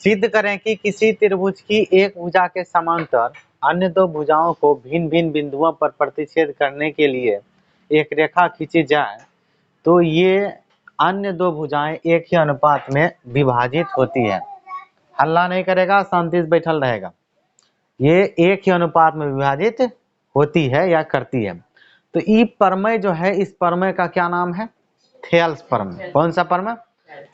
सिद्ध करें कि किसी त्रिभुज की एक भुजा के समांतर अन्य दो भुजाओं को भिन्न भिन्न बिंदुओं पर प्रतिच्छेद करने के लिए एक रेखा खींची जाए तो ये अन्य दो भुजाएं एक ही अनुपात में विभाजित होती है। हल्ला नहीं करेगा, शांति से बैठल रहेगा। ये एक ही अनुपात में विभाजित होती है या करती है। तो ई प्रमेय जो है, इस प्रमेय का क्या नाम है? थेल्स प्रमेय। कौन सा प्रमेय?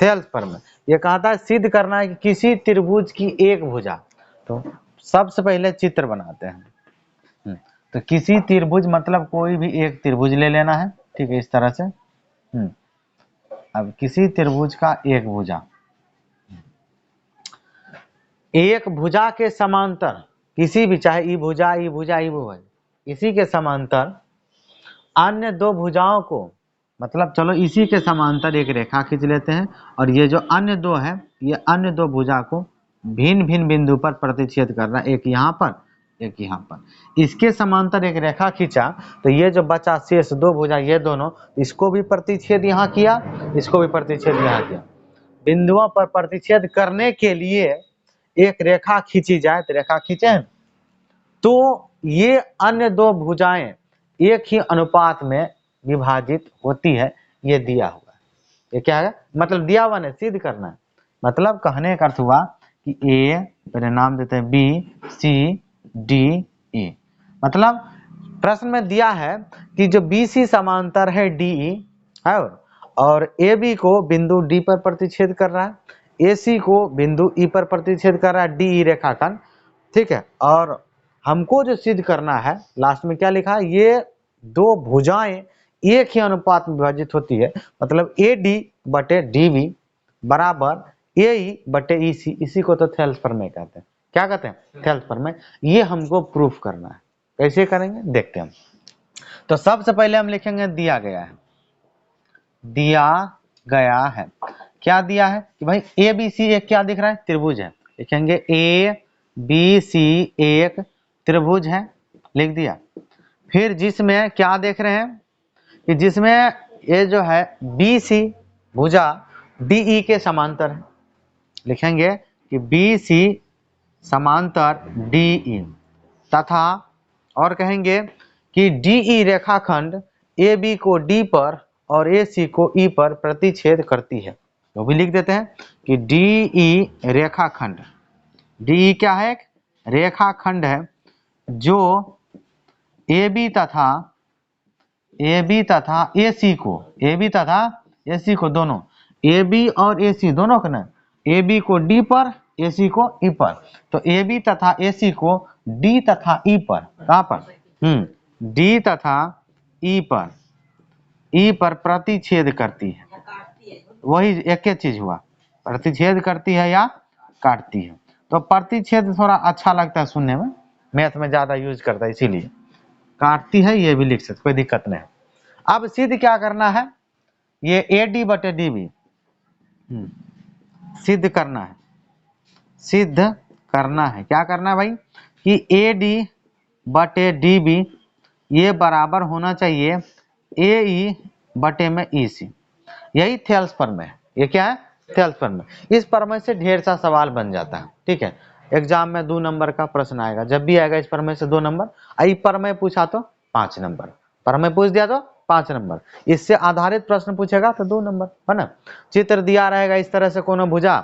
थेल्स प्रमेय। ये कहता है सिद्ध करना है कि किसी त्रिभुज की एक भुजा, तो सबसे पहले चित्र बनाते हैं। तो किसी त्रिभुज मतलब कोई भी एक त्रिभुज ले लेना है, ठीक है, इस तरह से। अब किसी त्रिभुज का एक भुजा, एक भुजा के समांतर किसी भी, चाहे ई भुजा ई भुजा ई भुजा, इसी के समांतर अन्य दो भुजाओं को, मतलब चलो इसी के समांतर एक रेखा खींच लेते हैं और ये जो अन्य दो है, ये अन्य दो भुजा को भिन्न भिन्न बिंदु पर प्रतिच्छेद करना, एक यहाँ पर एक यहाँ पर। इसके समांतर एक रेखा खींचा तो ये जो बचा शेष दो भुजा, ये दोनों, इसको भी प्रतिच्छेद यहाँ किया, इसको भी प्रतिच्छेद यहाँ किया। बिंदुओं पर प्रतिच्छेद करने के लिए एक रेखा खींची जाए, तो रेखा खींचे तो ये अन्य दो भुजाएं एक ही अनुपात में विभाजित होती है। ये दिया हुआ है। ये क्या है? मतलब दिया हुआ नहीं, सिद्ध करना है। मतलब कहने का अर्थ हुआ कि ए, पहले नाम देते हैं बी सी डी ई। मतलब प्रश्न में दिया है कि जो बी सी समांतर है डी ई है और ए बी को बिंदु डी पर प्रतिच्छेद कर रहा है, ए सी को बिंदु ई पर प्रतिच्छेद कर रहा है, डी ई रेखाखंड, ठीक है। और हमको जो सिद्ध करना है, लास्ट में क्या लिखा है? ये दो भुजाएं एक ही अनुपात में विभाजित होती है। मतलब ए डी बटे डी बी बराबर ए ई बटे ई सी। इसी को तो थेल्स प्रमेय कहते हैं। क्या कहते हैं? थेल्स प्रमेय। ये हमको प्रूफ करना है। कैसे करेंगे देखते हैं हम। तो सबसे पहले हम लिखेंगे दिया गया है। दिया गया है, क्या दिया है कि भाई ए बी सी एक क्या दिख रहा है? त्रिभुज है। लिखेंगे ए बी सी एक त्रिभुज है, लिख दिया। फिर जिसमें क्या देख रहे हैं कि जिसमें ये जो है बी सी भुजा डी ई के समांतर है। लिखेंगे कि बी सी समांतर डी ई, तथा और कहेंगे कि डी ई रेखाखंड ए बी को डी पर और ए सी को ई पर प्रतिच्छेद करती है। तो भी लिख देते हैं कि डी ई रेखाखंड, डी ई क्या है? एक रेखाखंड है जो ए बी तथा ए सी को, ए बी तथा ए सी को दोनों, ए बी और ए सी दोनों को ना, ए बी को डी पर ए सी को ई पर, तो ए बी तथा ए सी को डी तथा ई पर, कहाँ पर? डी तथा ई पर प्रतिच्छेद करती है। वही एक ही चीज हुआ, प्रतिच्छेद करती है या काटती है। तो प्रतिच्छेद थोड़ा अच्छा लगता है सुनने में, मैथ में ज्यादा यूज करता है, इसीलिए काटती है ये भी लिख सकते, कोई दिक्कत नहीं है। अब सिद्ध क्या करना है? ये ए डी बटे डी बी सिद्ध करना है। सिद्ध करना है, क्या करना है भाई कि ए डी बटे डी बी ये बराबर होना चाहिए ए ई बटे में ई सी। यही थेल्स प्रमेय है। ये क्या है? थेल्स प्रमेय। इस प्रमेय से ढेर सा सवाल बन जाता है, ठीक है। एग्जाम में 2 नंबर का प्रश्न आएगा, जब भी आएगा इस प्रमेय से 2 नंबर, आई प्रमेय पूछा तो 5 नंबर, प्रमेय पूछ दिया तो 5 नंबर, इससे आधारित प्रश्न पूछेगा तो 2 नंबर, है ना। चित्र दिया रहेगा इस तरह से, कोनो भुजा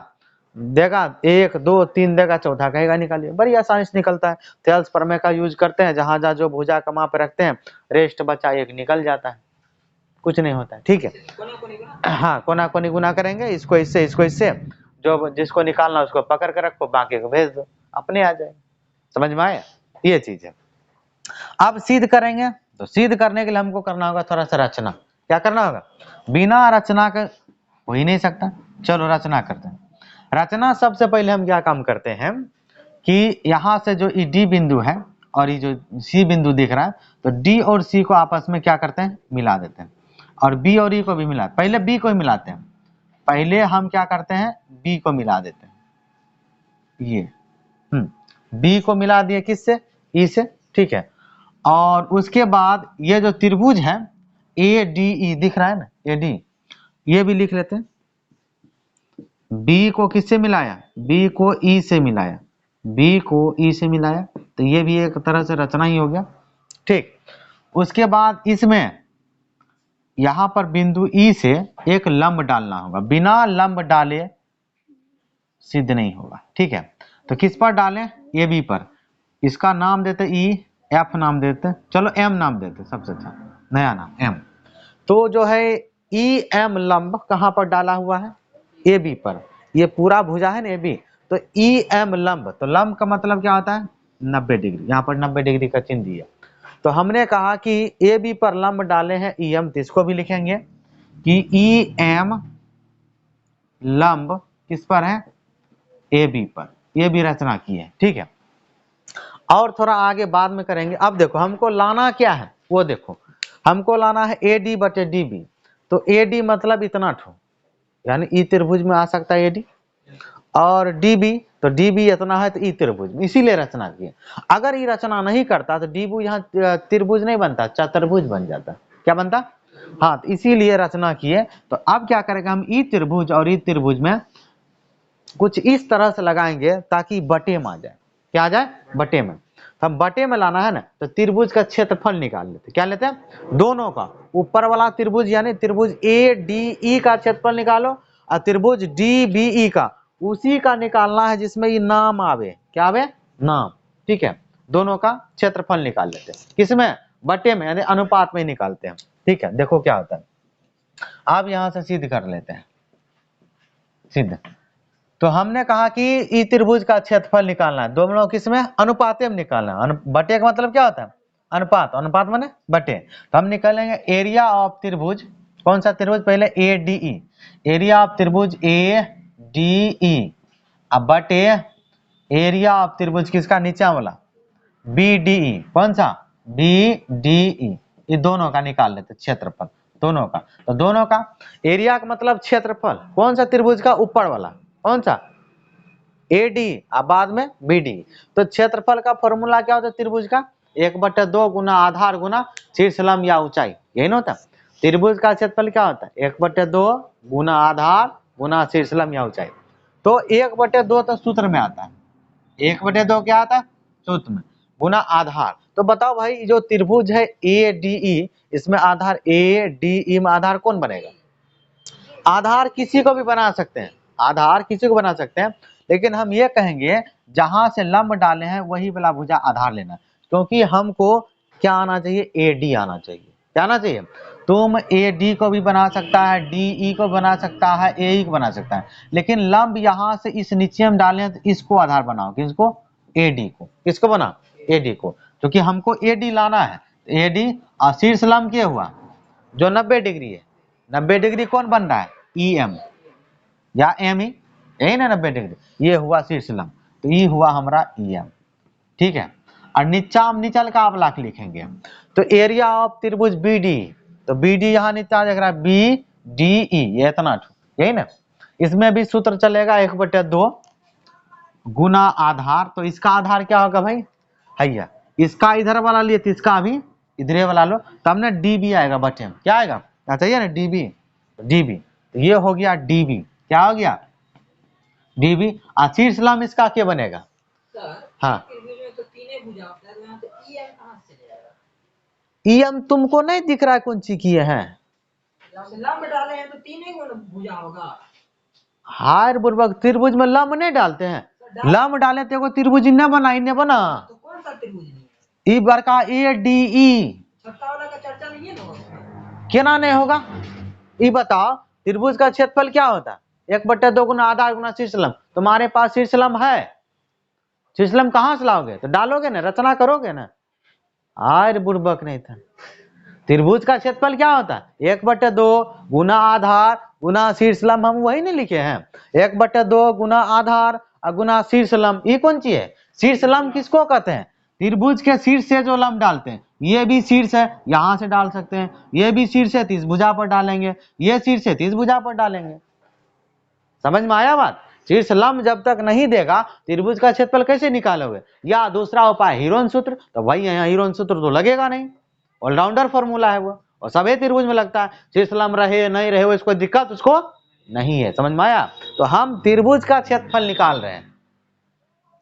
देगा 1 2 3 देगा, चौथा कहेगा निकालिए, बड़ी आसानी से निकलता है। थेल्स प्रमेय का यूज करते हैं, जहां जहां जो भुजा का माप रखते हैं, रेस्ट बचा 1 निकल जाता है, कुछ नहीं होता है, ठीक है। हाँ, कोना कोनी गुना करेंगे, इसको इससे इसको इससे, जो जिसको निकालना उसको पकड़ कर रखो, बाकी को भेज दो, अपने आ जाएगा। समझ में आया? ये चीज है। अब सिद्ध करेंगे, तो सिद्ध करने के लिए हमको करना होगा थोड़ा सा रचना। क्या करना होगा? बिना रचना के हो ही नहीं सकता। चलो रचना करते हैं। रचना सबसे पहले हम क्या काम करते हैं कि यहाँ से जो डी बिंदु है और ये जो सी बिंदु दिख रहा है, तो डी और सी को आपस में क्या करते हैं? मिला देते हैं। और बी और ई को भी मिला, पहले बी को ही मिलाते हैं। पहले हम क्या करते हैं? बी को मिला देते हैं। ये बी को मिला दिए किससे? ई से, ठीक है। और उसके बाद ये जो त्रिभुज है ए डी ई दिख रहा है ना, ए डी, ये भी लिख लेते हैं। बी को किससे मिलाया, बी को ई से मिलाया, बी को ई से मिलाया, तो ये भी एक तरह से रचना ही हो गया। ठीक, उसके बाद इसमें यहां पर बिंदु ई से एक लंब डालना होगा, बिना लंब डाले सिद्ध नहीं होगा। ठीक है, तो किस पर डालें, ए बी पर। इसका नाम देते ई, एफ नाम देते, चलो एम नाम देते, सबसे अच्छा नया नाम एम। तो जो है ई एम लंब कहां पर डाला हुआ है, ए बी पर। ये पूरा भुजा है ना ए बी, तो ई एम लंब, तो लंब का मतलब क्या होता है 90 डिग्री, यहाँ पर 90 डिग्री का चिन्ह दिया। तो हमने कहा कि ए बी पर लंब डाले हैं ई एम, तो इसको भी लिखेंगे कि ई एम लंब किस पर है, ए बी पर, ये भी रचना की है। ठीक है, और थोड़ा आगे बाद में करेंगे। अब देखो हमको लाना क्या है, वो देखो हमको लाना है ए डी बटे डी बी। तो ए डी मतलब इतना ठो, यानी ई त्रिभुज में आ सकता है ए डी, और डी बी, तो डी बी इतना है तो ई त्रिभुज में, इसीलिए रचना की है। अगर ये रचना नहीं करता तो डी बी यहाँ त्रिभुज नहीं बनता, चतुर्भुज बन जाता। क्या बनता, हाँ, तो इसीलिए रचना की है। तो अब क्या करेंगे हम, ई त्रिभुज और ई त्रिभुज में कुछ इस तरह से लगाएंगे ताकि बटे में आ जाए। क्या आ जाए, बटे में। तो हम बटे में लाना है ना, तो त्रिभुज का क्षेत्रफल निकाल लेते। क्या लेते हैं, दोनों का, ऊपर वाला त्रिभुज यानी त्रिभुज ए डी ई का क्षेत्रफल निकालो, और त्रिभुज डी बी ई का, उसी का निकालना है जिसमें ये नाम आवे। क्या आवे, नाम। ठीक है, दोनों का क्षेत्रफल निकाल लेते हैं, किसमें, बटे में, यानी अनुपात में ही निकालते हैं। ठीक है, देखो क्या होता है, आप यहां से सिद्ध कर लेते हैं, सिद्ध। तो हमने कहा कि ई त्रिभुज का क्षेत्रफल निकालना है, दोनों किसमें, अनुपाते में निकालना है। बटे का मतलब क्या होता है, अनुपात, अनुपात माने बटे। तो हम निकालेंगे एरिया ऑफ त्रिभुज, कौन सा त्रिभुज, पहले A D E, area of त्रिभुज ए डी ई, अब बटे एरिया ऑफ त्रिभुज किसका, नीचा वाला बी डी ई, कौन सा, बी डी ई, ये दोनों का निकाल लेते क्षेत्रफल, दोनों का। तो दोनों का एरिया का मतलब क्षेत्रफल, कौन सा त्रिभुज का, ऊपर वाला, कौन सा, ए डी, अब बाद में बी डी। तो क्षेत्रफल का फॉर्मूला क्या होता है त्रिभुज का, 1/2 गुना आधार गुना शीर्ष लंब या ऊंचाई, यही ना होता। त्रिभुज का क्षेत्रफल क्या होता है, 1/2 गुना आधार गुना शीर्ष लंब या ऊंचाई। तो 1/2 तो सूत्र में आता है, 1/2 क्या आता है सूत्र में, गुना आधार। तो बताओ भाई, जो त्रिभुज है ए डी ई, इसमें आधार ए डी ई में आधार कौन बनेगा, आधार किसी को भी बना सकते हैं, आधार किसी को बना सकते हैं, लेकिन हम ये कहेंगे जहां से लंब डाले हैं वही वाला भुजा आधार लेना, क्योंकि हमको क्या आना चाहिए, ए डी आना चाहिए। क्या आना चाहिए, तुम ए डी को भी बना सकता है, डी ई को बना सकता है, ए ई को बना सकता है, लेकिन लंब यहां से इस नीचे में डाले तो इसको आधार बनाओ, किसको, ए डी को। किसको बना, ए डी को, क्योंकि हमको ए डी लाना है। ए डी और शीर्ष लंब क्या हुआ, जो 90 डिग्री है, 90 डिग्री कौन बन रहा है, ई एम या एम ई, यही ना 90 डिग्री, ये हुआ शीर्ष लंब, तो ये हुआ हमारा ई एम। ठीक है, और नीचा निचल का आप लाख लिखेंगे। तो एरिया ऑफ त्रिभुज बी डी, तो बी डी यहाँ नीचा देख रहा है, बी डी ई, ये इतना, यही ना। इसमें भी सूत्र चलेगा 1/2 गुना आधार। तो इसका आधार क्या होगा भाई, हैया, इसका इधर वाला लिए तो इसका भी इधरे वाला लो, तब ना डी बी आएगा बटे में। क्या आएगा, क्या चाहिए ना, डी बी, डी बी। तो ये हो गया डी बी, क्या हो गया, डी बी। और शीर्ष लंब इसका क्या बनेगा, हाँ, ई एम तुमको नहीं दिख रहा है कौन सी किए हैं, लंब डाले हैं तो 3 भुजा होगा। हार बुर्बक, त्रिभुज में लंब नहीं डालते हैं, लंब डाले तो एगो त्रिभुज न बना, ही नहीं बना। तो कौन सा त्रिभुज नहीं, ई बड़का ए डी ई, छोटा वाला का चर्चा नहीं है ना, क्या नहीं होगा। ये बताओ त्रिभुज का क्षेत्रफल क्या होता है, 1/2 गुना आधार गुना शीर्ष लंब। तुम्हारे पास शीर्ष लंब है, शीर्ष लंब कहां से लाओगे, तो डालोगे ना, रचना करोगे ना। आर बुर्बक नहीं था, त्रिभुज का क्षेत्रफल क्या होता है, 1/2 गुना आधार गुना शीर्ष लंब, हम वही नहीं लिखे हैं, 1/2 गुना आधार और गुना शीर्ष लंब। ये कौन चीज है, शीर्ष लंब किसको कहते हैं, त्रिभुज के शीर्ष से जो लंब डालते हैं। ये भी शीर्ष है, यहां से डाल सकते हैं, ये भी शीर्ष है, 30 भुजा पर डालेंगे, ये शीर्ष है, 30 भुजा पर डालेंगे। समझ में आया बात, शीर्ष लंब जब तक नहीं देगा त्रिभुज का क्षेत्रफल कैसे निकालोगे। या दूसरा उपाय हिरोन सूत्र, तो भाई यहाँ हिरोन सूत्र तो लगेगा नहीं, ऑलराउंडर फॉर्मूला है वो, और सभी त्रिभुज में लगता है, शीर्ष लंब रहे नहीं रहे, उसको दिक्कत उसको नहीं है। समझ में आया? तो हम त्रिभुज का क्षेत्रफल निकाल रहे हैं।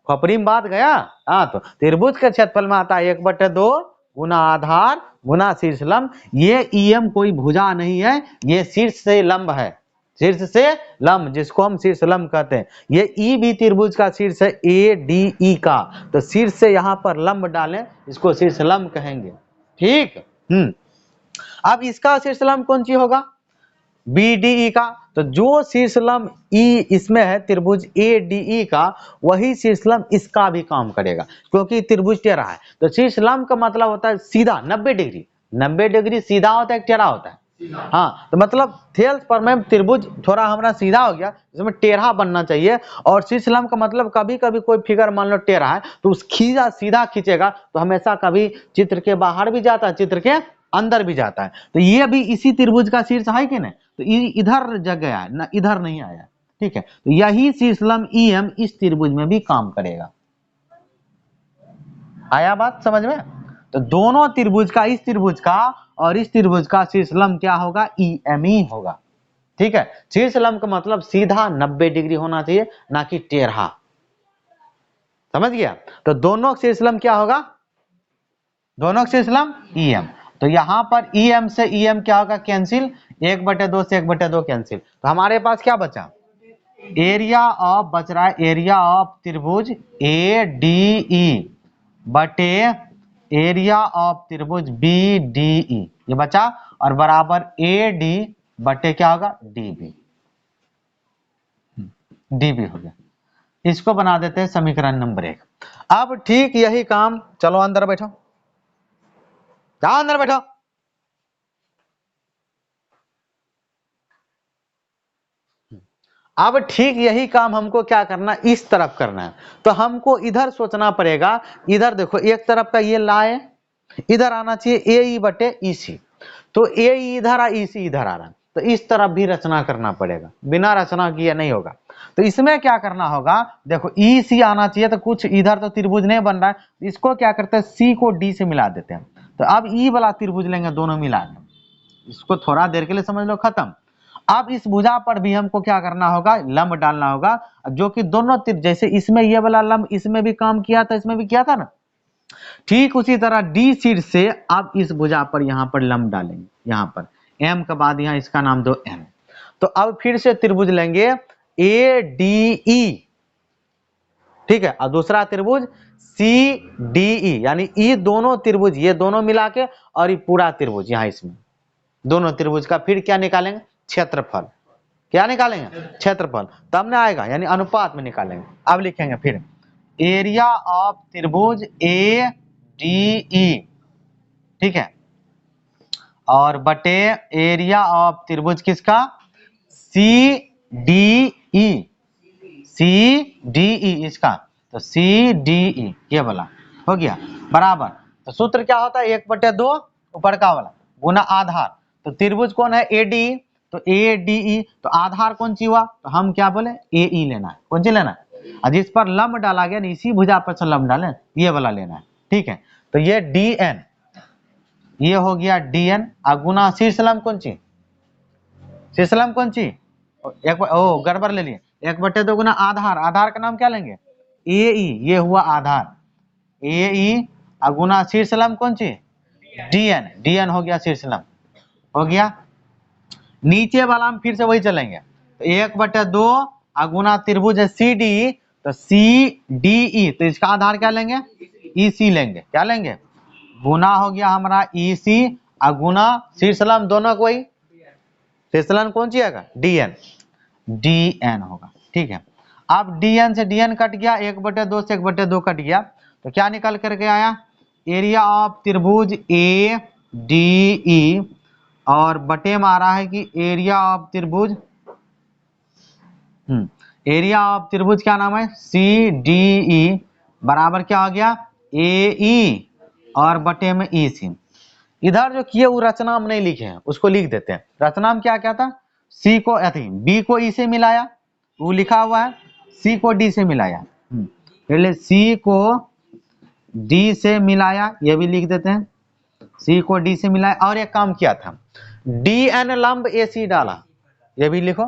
खोपड़ी में बात गया? हाँ, तो त्रिभुज के क्षेत्रफल में आता है 1/2 गुना आधार गुना शीर्ष लंब। ये EM कोई भुजा नहीं है, ये शीर्ष से लंब है, शीर्ष से लंब, जिसको हम शीर्ष लंब कहते हैं। ये E भी त्रिभुज का शीर्ष है, ADE का, तो शीर्ष से यहाँ पर लंब डालें, इसको शीर्ष लंब कहेंगे। ठीक। अब इसका शीर्ष लंब कौन सी होगा? BDE का। तो जो शीर्ष लंब E इसमें है त्रिभुज ADE का, वही शीर्ष लंब इसका भी काम करेगा, क्योंकि त्रिभुज टेढ़ा है। तो शीर्ष लंब का मतलब होता है सीधा 90 डिग्री। 90 डिग्री सीधा होता है कि टेढ़ा होता है? हाँ, तो मतलब थेल्स पर में त्रिभुज थोड़ा हमारा सीधा हो गया, इसमें टेढ़ा बनना चाहिए। और शीर्ष लंब का मतलब कभी कभी कोई फिगर मान लो टेढ़ा है, तो उस खींचा सीधा खींचेगा तो हमेशा कभी चित्र के बाहर भी जाता है, चित्र के अंदर भी जाता है। तो ये भी इसी त्रिभुज का शीर्ष है कि नहीं? तो इधर जग गया है ना, इधर नहीं आया। ठीक है, तो यही शीर्ष लंब EM इस त्रिभुज में भी काम करेगा। आया बात समझ में? तो दोनों त्रिभुज का, इस त्रिभुज का और इस त्रिभुज का शीर्ष लंब क्या होगा? EM ही होगा। ठीक है, शीर्ष लंब का मतलब सीधा 90 डिग्री होना चाहिए, ना कि टेढ़ा। समझ गया? तो दोनों शीर्ष लंब क्या होगा? दोनों शीर्ष लंब EM। तो यहां पर EM से EM क्या होगा? कैंसिल। 1/2 से 1/2 कैंसिल। तो हमारे पास क्या बचा? एरिया ऑफ बच रहा है, एरिया ऑफ त्रिभुज ADE बटे एरिया ऑफ त्रिभुज BDE, ये बचा, और बराबर AD बटे क्या होगा? DB। DB हो गया। इसको बना देते हैं समीकरण नंबर 1। अब ठीक यही काम, चलो अंदर बैठो, जाओ अंदर बैठो। अब ठीक यही काम हमको क्या करना? इस तरफ करना है। तो हमको इधर सोचना पड़ेगा। इधर देखो, एक तरफ का ये लाए, इधर आना चाहिए AE बटे EC। तो AE इधर आ, EC इधर आ रहा है, तो इस तरफ भी रचना करना पड़ेगा, बिना रचना किए नहीं होगा। तो इसमें क्या करना होगा? देखो EC आना चाहिए, तो कुछ इधर तो त्रिभुज नहीं बन रहा है, इसको क्या करते हैं? C को D से मिला देते हैं। तो अब E वाला त्रिभुज लेंगे, दोनों मिला दें। इसको थोड़ा देर के लिए समझ लो, खत्म। अब इस भुजा पर भी हमको क्या करना होगा? लंब डालना होगा, जो कि दोनों जैसे इसमें ये वाला लंब इसमें भी काम किया था, इसमें भी किया था ना, ठीक उसी तरह D शीर्ष से अब इस भुजा पर यहाँ पर लंब डालेंगे, यहाँ पर M के बाद यहाँ इसका नाम दो M। तो अब फिर से त्रिभुज लेंगे ADE, ठीक है, और दूसरा त्रिभुज CDE, यानी ये दोनों त्रिभुज, ये दोनों मिला के, और ये पूरा त्रिभुज यहाँ इसमें, दोनों त्रिभुज का फिर क्या निकालेंगे? क्षेत्रफल। क्या निकालेंगे? क्षेत्रफल। तब ना आएगा, यानी अनुपात में निकालेंगे। अब लिखेंगे फिर एरिया ऑफ त्रिभुज ADE, ठीक है, और बटे एरिया ऑफ त्रिभुज किसका? CDE, CDE इसका, तो CDE ये वाला हो गया, बराबर। तो सूत्र क्या होता है? 1/2 ऊपर का वाला गुना आधार। तो त्रिभुज कौन है? ADE, तो ADE, तो आधार कौन सी हुआ? तो हम क्या बोले? AE लेना है। कौन सी लेना है? और जिस पर लंब डाला गया, इसी भुजा पर से लंब डालें, ये वाला लेना है। ठीक है, तो ये DN, ये हो गया DN, और गुना शीर्ष लंब कौन सी? शीर्ष लंब कौन सी? गड़बड़ ले लिए। 1/2 गुना आधार, आधार का नाम क्या लेंगे? AE, ये हुआ आधार AE, और गुना शीर्ष लंब कौन सी? DN, DN हो गया शीर्ष लंब, हो गया। नीचे वाला हम फिर से वही चलेंगे, तो 1/2 और गुना त्रिभुज है CDE, तो CDE, तो इसका आधार क्या लेंगे? EC लेंगे। क्या लेंगे? गुना हो गया हमारा EC, और गुना शीर्ष लंब दोनों को, वही शीर्ष लंब कौन सी आएगा? DN, DN होगा। ठीक है, अब DN से DN कट गया, 1/2 से 1/2 कट गया, तो क्या निकल करके आया? एरिया ऑफ त्रिभुज ADE, और बटे में आ रहा है कि एरिया ऑफ त्रिभुज, एरिया ऑफ त्रिभुज क्या नाम है? CDE, बराबर क्या हो गया? AE, और बटे में EC। इधर जो किए वो रचना हम नहीं लिखे हैं, उसको लिख देते हैं। रचना में क्या क्या था? C को B को E से मिलाया, वो लिखा हुआ है, C को D से मिलाया, पहले C को D से मिलाया, ये भी लिख देते हैं, C को D से मिलाया। और एक काम किया था, DN लंब AC डाला, ये भी लिखो,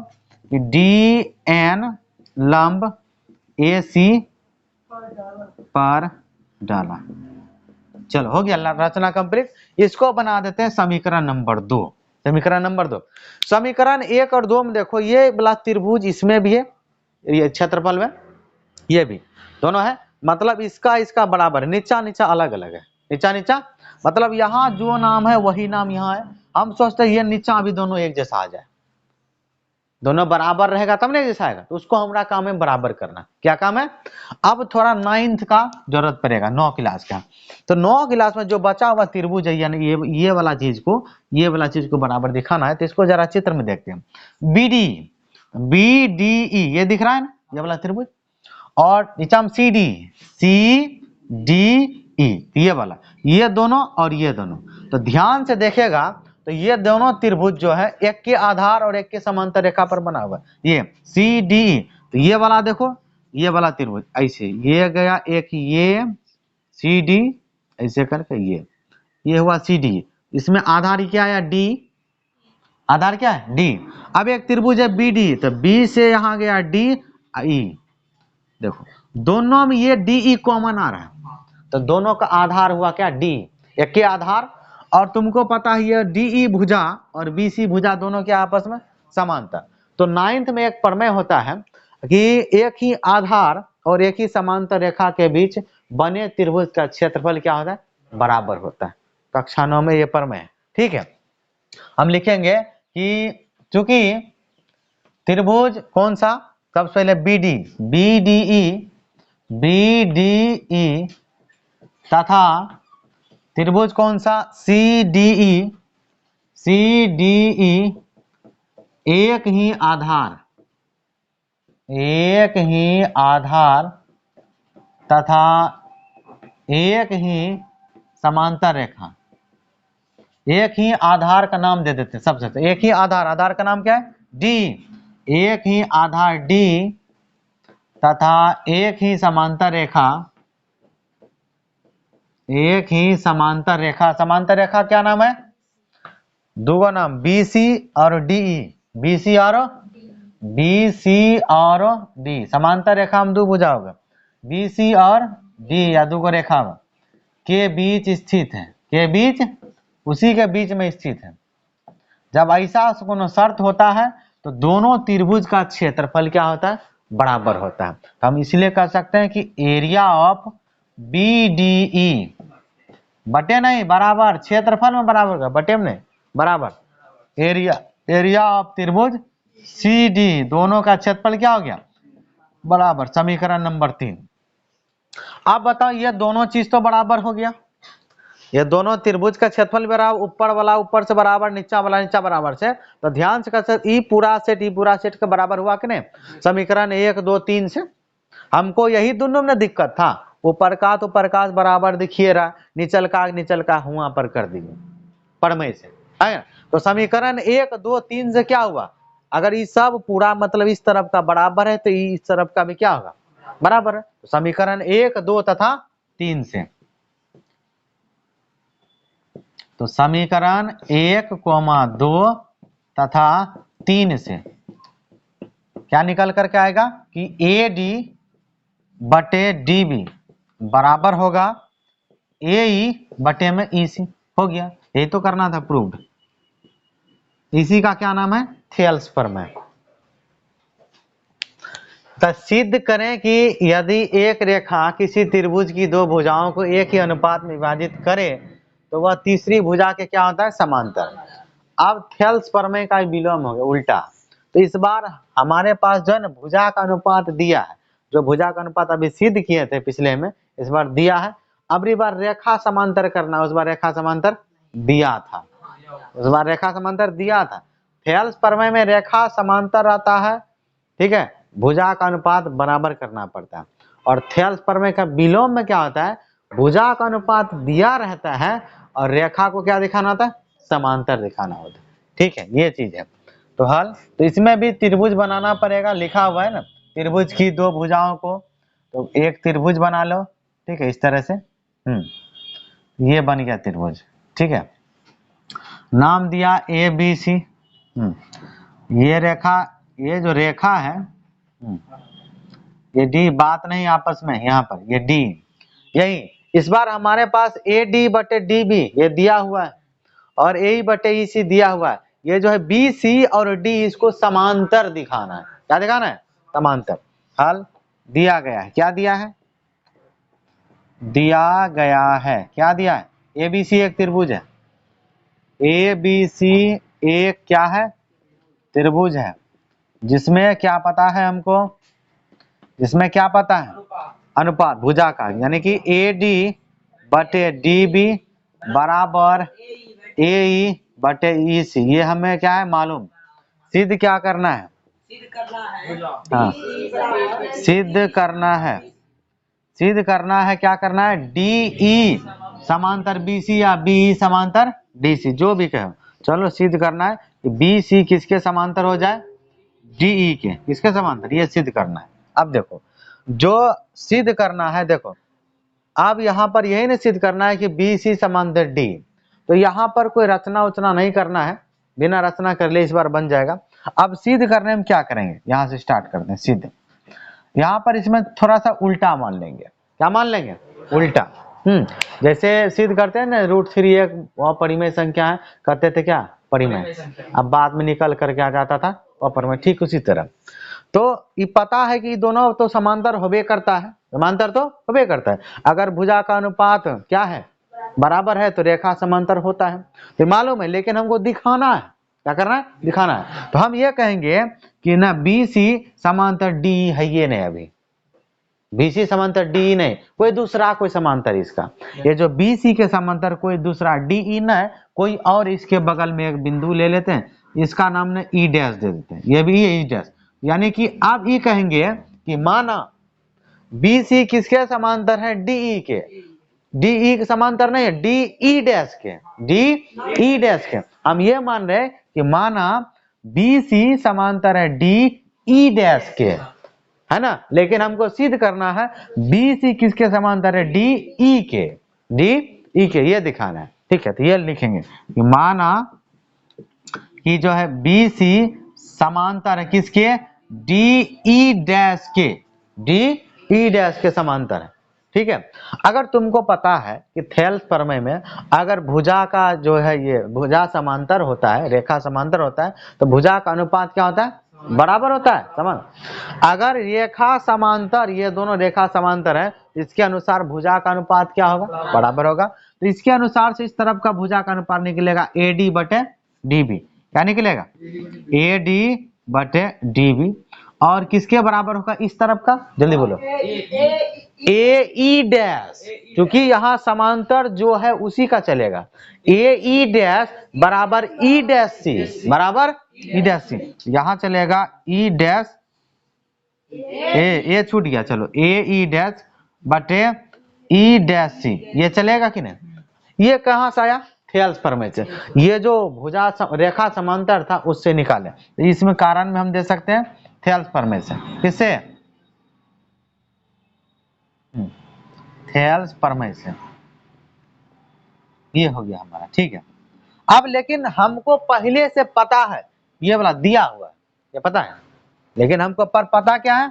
कि डी एन लंब ए सी पर डाला। चलो हो गया रचना कंप्लीट। इसको बना देते हैं समीकरण नंबर 2। समीकरण नंबर 2, समीकरण 1 और 2 में देखो ये वाला त्रिभुज इसमें भी है, ये क्षेत्रफल में ये भी दोनों है, मतलब इसका इसका बराबर है, नीचा नीचा अलग अलग है, नीचा नीचा मतलब यहाँ जो नाम है वही नाम यहाँ है। हम सोचते हैं ये नीचा अभी दोनों एक जैसा आ जाए, दोनों बराबर रहेगा तब ना एक जैसा आएगा, तो उसको हमारा काम है बराबर करना। क्या काम है? अब थोड़ा 9th का जरूरत पड़ेगा, 9 क्लास का। तो 9 क्लास में जो बचा हुआ त्रिभुज है, यानी ये वाला चीज को बराबर दिखाना है, तो इसको जरा चित्र में देखते हैं। BDE ये दिख रहा है ना, ये वाला त्रिभुज, और नीचे हम CDE ये वाला, ये दोनों और ये दोनों। तो ध्यान से देखेगा तो ये दोनों त्रिभुज जो है एक के आधार और एक के समांतर रेखा पर बना हुआ है, ये CDE। तो ये वाला देखो, ये वाला त्रिभुज ऐसे ये गया एक, ये CD ऐसे करके ये हुआ CDE। इसमें आधार क्या आया? D, आधार क्या है? D। अब एक त्रिभुज है BD, तो B से यहाँ गया DE, देखो दोनों में ये DE कॉमन आ रहा है, तो दोनों का आधार हुआ क्या? D, एक के आधार। और तुमको पता है ये DE भुजा और BC भुजा दोनों के आपस में समांतर। तो 9th में एक प्रमेय होता है कि एक ही आधार और एक ही समांतर रेखा के बीच बने त्रिभुज का क्षेत्रफल क्या होता है? बराबर होता है। कक्षा 9 में ये प्रमेय है, ठीक है। हम लिखेंगे कि चूंकि त्रिभुज कौन सा, सबसे पहले BDE तथा त्रिभुज कौन सा? CDE एक ही आधार तथा एक ही समांतर रेखा। एक ही आधार का नाम दे देते हैं सबसे, तो एक ही आधार का नाम क्या है? D। एक ही आधार D तथा एक ही समांतर रेखा, समांतर रेखा क्या नाम है? दो नाम, BC और DE, BC और D। समांतर रेखा में दो भुजा होगा, BC और D या दो रेखा के बीच स्थित है, के बीच उसी के बीच में स्थित है। जब ऐसा कोनो शर्त होता है तो दोनों त्रिभुज का क्षेत्रफल क्या होता है? बराबर होता है। तो हम इसलिए कह सकते हैं कि एरिया ऑफ BDE बटे नहीं बराबर, क्षेत्रफल में बराबर होगा, बटे में नहीं बराबर एरिया ऑफ त्रिभुज CD, दोनों का क्षेत्रफल क्या हो गया? बराबर। समीकरण नंबर 3। अब बताओ ये दोनों चीज तो बराबर हो गया, ये दोनों त्रिभुज का क्षेत्रफल बराबर, ऊपर वाला ऊपर से बराबर, नीचा वाला नीचा बराबर से। तो ध्यान से कर, ई पूरा सेट के बराबर हुआ कि नहीं? समीकरण 1 2 3 से हमको यही दोनों में दिक्कत था, ऊपर का तो प्रकाश बराबर दिखिए रहा, नीचल का हुआ पर कर दिए प्रमेय से, है। तो समीकरण 1 2 3 से क्या हुआ? अगर ये सब पूरा मतलब इस तरफ का बराबर है तो इस तरफ का भी क्या होगा? बराबर है। तो समीकरण 1 2 तथा 3 से, तो समीकरण 1, 2 तथा 3 से क्या निकल करके आएगा कि AD बटे DB बराबर होगा AE बटे में EC। हो गया, यही तो करना था प्रूव्ड। इसी का क्या नाम है? थेल्स प्रमेय। तो सिद्ध करें कि यदि एक रेखा किसी त्रिभुज की दो भुजाओं को एक ही अनुपात में विभाजित करे तो वह तीसरी भुजा के क्या होता है? समांतर। अब थेल्स प्रमेय का विलोम हो गया, उल्टा। तो इस बार हमारे पास जो है ना भुजा का अनुपात दिया है, जो भुजा का अनुपात अभी सिद्ध किए थे पिछले में, इस बार दिया है। अब बार रेखा समांतर करना, उस बार रेखा समांतर दिया था, उस बार रेखा समांतर दिया था। थेल्स प्रमेय में रेखा समांतर रहता है, ठीक है, भुजा का अनुपात बराबर करना पड़ता है। और थेल्स प्रमेय का विलोम में क्या होता है? भुजा का अनुपात दिया रहता है और रेखा को क्या दिखाना होता है? समांतर दिखाना होता है, ठीक है, ये चीज है। तो हल, तो इसमें भी त्रिभुज बनाना पड़ेगा, लिखा हुआ है ना, त्रिभुज की दो भुजाओं को, तो एक त्रिभुज बना लो, ठीक है, इस तरह से। ये बन गया त्रिभुज, ठीक है, नाम दिया ABC। ये रेखा ये जो रेखा है ये डी बात नहीं आपस में, यहाँ पर ये डी, यही इस बार हमारे पास ए डी बटे डी बी ये दिया हुआ है और ए बटे ई सी दिया हुआ है। ये जो है बी सी और डी इसको समांतर दिखाना है। क्या दिखाना है? समांतर। हल दिया गया है। क्या दिया है? दिया गया है। क्या दिया है? ए बी सी एक त्रिभुज है। ए बी सी एक क्या है? त्रिभुज है, जिसमें क्या पता है हमको? जिसमें क्या पता है? अनुपात भुजा का, यानी कि ए डी बटे डी बी बराबर ए ई बटे ई सी। ये हमें क्या है मालूम? सिद्ध क्या करना है? सिद्ध करना है। हाँ, सिद्ध करना है। सिद्ध करना है। क्या करना है? डी ई समांतर बी सी या बी ई समांतर डी सी, जो भी कहो। चलो सिद्ध करना है कि बी सी किसके समांतर हो जाए? डी ई के। किसके समांतर? ये सिद्ध करना है। अब देखो जो सिद्ध करना है, देखो अब यहाँ पर यही नहीं सिद्ध करना है कि बी सी समांतर डी, तो यहाँ पर कोई रचना उचना नहीं करना है, बिना रचना कर ले इस बार बन जाएगा। अब सिद्ध करने में क्या करेंगे? यहाँ से स्टार्ट करते हैं सिद्ध। यहाँ पर इसमें थोड़ा सा उल्टा मान लेंगे। क्या मान लेंगे? उल्टा। जैसे सिद्ध करते हैं ना √3 एक वह परिमेय संख्या है, कहते थे क्या? परिमेय। अब बाद में निकल करके आ जाता था अपरिमेय। ठीक उसी तरह तो ये पता है कि दोनों तो समांतर होबे करता है, समांतर तो होबे करता है। अगर भुजा का अनुपात क्या है? बराबर है, तो रेखा समांतर होता है, तो मालूम है। लेकिन हमको दिखाना है। क्या करना है? दिखाना है। तो हम ये कहेंगे कि ना बी सी समांतर डी है, ये नहीं, अभी बी सी समांतर डी नहीं, कोई दूसरा कोई समांतर इसका। ये जो बी सी के समांतर कोई दूसरा डी ई न है, कोई और इसके बगल में एक बिंदु ले लेते हैं, इसका नाम ने ई डैश दे देते हैं। ये भी ई डैश, यानी कि आप ये कहेंगे कि माना बी सी किसके समांतर है? डी ई के। डी ई के समांतर नहीं है, डी ई डैश के। डी ई डैश के हम ये मान रहे कि माना बी सी समांतर है डी ई डैश के, है ना। लेकिन हमको सिद्ध करना है बी सी किसके समांतर है? डी ई के। डी ई के ये दिखाना है। ठीक है, तो ये लिखेंगे कि माना कि जो है बी सी समांतर है किसके? डी ई डैश के। डी ई डैश के समांतर है। ठीक है। अगर तुमको पता है कि थेल्स प्रमेय में अगर भुजा का जो है ये भुजा समांतर होता है, रेखा समांतर होता है, तो भुजा का अनुपात क्या होता है? बराबर होता है। समझ? अगर रेखा समांतर, ये दोनों रेखा समांतर है, इसके अनुसार भुजा का अनुपात क्या होगा? बराबर होगा। तो इसके अनुसार से इस तरफ का भुजा का अनुपात निकलेगा ए डी बटे डी बी। क्या निकलेगा? ए डी बटे डी बी। और किसके बराबर होगा इस तरफ का? जल्दी बोलो। ए ई डैश, क्योंकि यहाँ समांतर जो है उसी का चलेगा। ए ई डैश बराबर ई डैश सी, बराबर ई डैश सी। यहाँ चलेगा ई डैश ए छूट गया, चलो ए ई डैश बटे ई डैश सी, ये चलेगा कि नहीं? ये कहाँ से आया? थेल्स प्रमेय से। ये जो भुजा रेखा समांतर था उससे निकाले, तो इसमें कारण में हम दे सकते हैं थेल्स प्रमेय से। किससे? थेल्स प्रमेय से। ये हो गया हमारा। ठीक है। अब लेकिन हमको पहले से पता है, ये वाला दिया हुआ है, ये पता है, लेकिन हमको पर पता क्या है?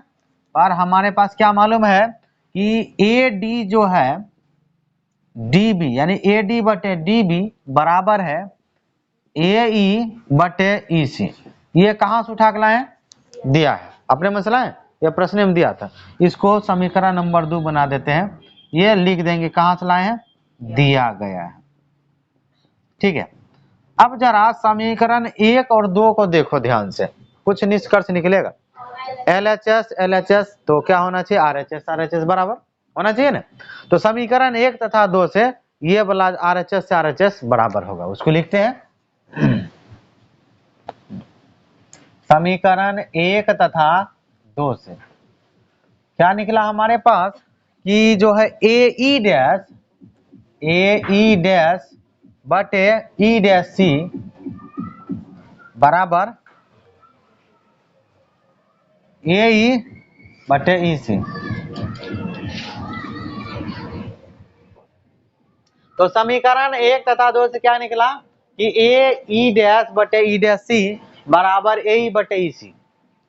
पर हमारे पास क्या मालूम है कि ए डी जो है डी बी, यानी ए डी बटे डी बी बराबर है ए ई बटे ई सी। ये कहाँ से उठा के लाए? दिया है अपने मसला है, ये प्रश्न में दिया था। इसको समीकरण नंबर 2 बना देते हैं। ये लिख देंगे कहाँ से लाए हैं? दिया गया है। ठीक है। अब जरा समीकरण 1 और 2 को देखो ध्यान से, कुछ निष्कर्ष निकलेगा। LHS तो क्या होना चाहिए? RHS बराबर होना चाहिए ना। तो समीकरण 1 तथा 2 से ये वाला RHS से RHS बराबर होगा, उसको लिखते हैं। समीकरण 1 तथा 2 से क्या निकला हमारे पास कि जो है ए ई डैश बटे ई डैश सी बराबर ए ई बटे ई सी। तो समीकरण 1 तथा 2 से क्या निकला कि ए ई डैश बटे ई डैश सी बराबर ए ई बटे ई सी।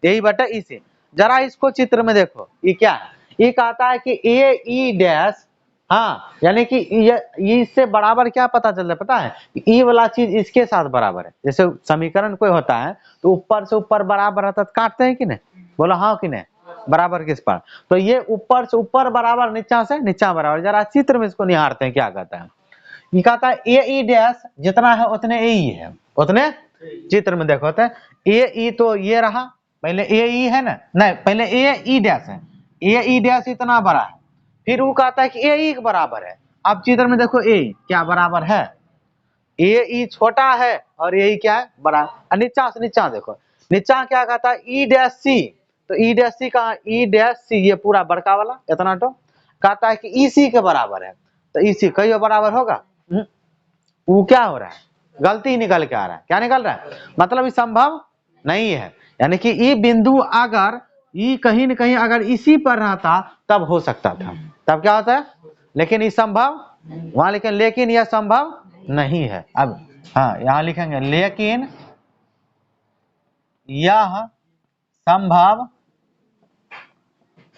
ए बटा ई सी। जरा इसको चित्र में देखो, ये क्या है, ये कहता है कि ए ई डैश, हाँ यानी कि ये इससे बराबर क्या पता चलता है पता है, ई वाला चीज इसके साथ बराबर है। जैसे समीकरण कोई होता है तो ऊपर से ऊपर बराबर रहता है, काटते हैं कि नहीं, बोलो हाँ कि नहीं, बराबर किस पर, तो ये ऊपर से ऊपर बराबर, नीचा से नीचा बराबर। जरा चित्र में इसको निहारते हैं क्या कहता है, ये कहता है ए ई डैश जितना है उतने ए ई है, उतने चित्र में देखो तो ए ई तो ये रहा, पहले ए ई है ना, नहीं पहले ए ई डैश है, ए ई डैश इतना बड़ा है, फिर वो कहता है कि ए ई के बराबर है। अब चित्र में देखो ए क्या बराबर है, ए ई छोटा है और ए ई क्या है बड़ा। नीचा से नीचा देखो, नीचा क्या कहता है ई डैश सी, तो ई डैश सी कहा, ई डैश सी ये पूरा बड़का वाला इतना तो कहता है कि ई सी के बराबर है, तो ई सी कहीं बराबर होगा, वो क्या हो रहा है, गलती ही निकल के आ रहा है। क्या निकल रहा है, मतलब ये संभव नहीं है, यानी कि ये बिंदु अगर ये कहीं न कहीं अगर इसी पर रहता तब हो सकता था, तब क्या होता है, लेकिन ये संभव वहां लिखें, लेकिन यह संभव नहीं है। अब हाँ यहाँ लिखेंगे लेकिन यह संभव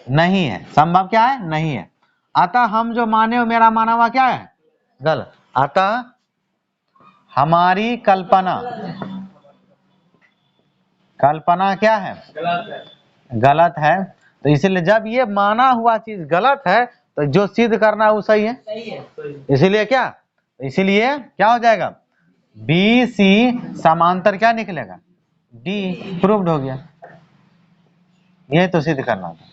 नहीं है, संभव क्या है नहीं है। अतः हम जो माने मेरा माना हुआ क्या है गलत, अतः हमारी कल्पना क्या है गलत है। तो इसलिए जब ये माना हुआ चीज गलत है तो जो सिद्ध करना है वो सही है, इसीलिए क्या, इसीलिए क्या हो जाएगा, बी सी समांतर क्या निकलेगा, डी प्रूव्ड हो गया। ये तो सिद्ध करना था।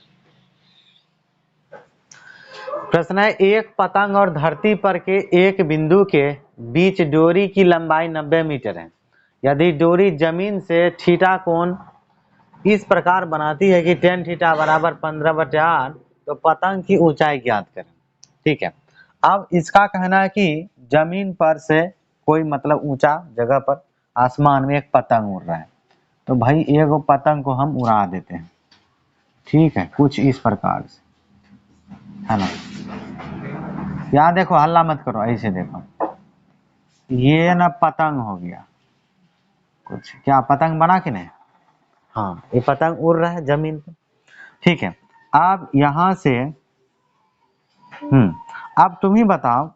प्रश्न है, एक पतंग और धरती पर के एक बिंदु के बीच डोरी की लंबाई 90 मीटर है। यदि डोरी जमीन से थीटा कोण इस प्रकार बनाती है कि tan थीटा बराबर 15/8, तो पतंग की ऊंचाई ज्ञात करें। ठीक है, अब इसका कहना है कि जमीन पर से कोई मतलब ऊंचा जगह पर आसमान में एक पतंग उड़ रहा है, तो भाई एक पतंग को हम उड़ा देते हैं, ठीक है, कुछ इस प्रकार से, है ना। यहाँ देखो, हल्ला मत करो, ऐसे देखो, ये ना पतंग हो गया, कुछ क्या पतंग बना कि नहीं, हाँ ये पतंग उड़ रहा है जमीन पे, ठीक है। अब यहाँ से अब तुम ही बताओ,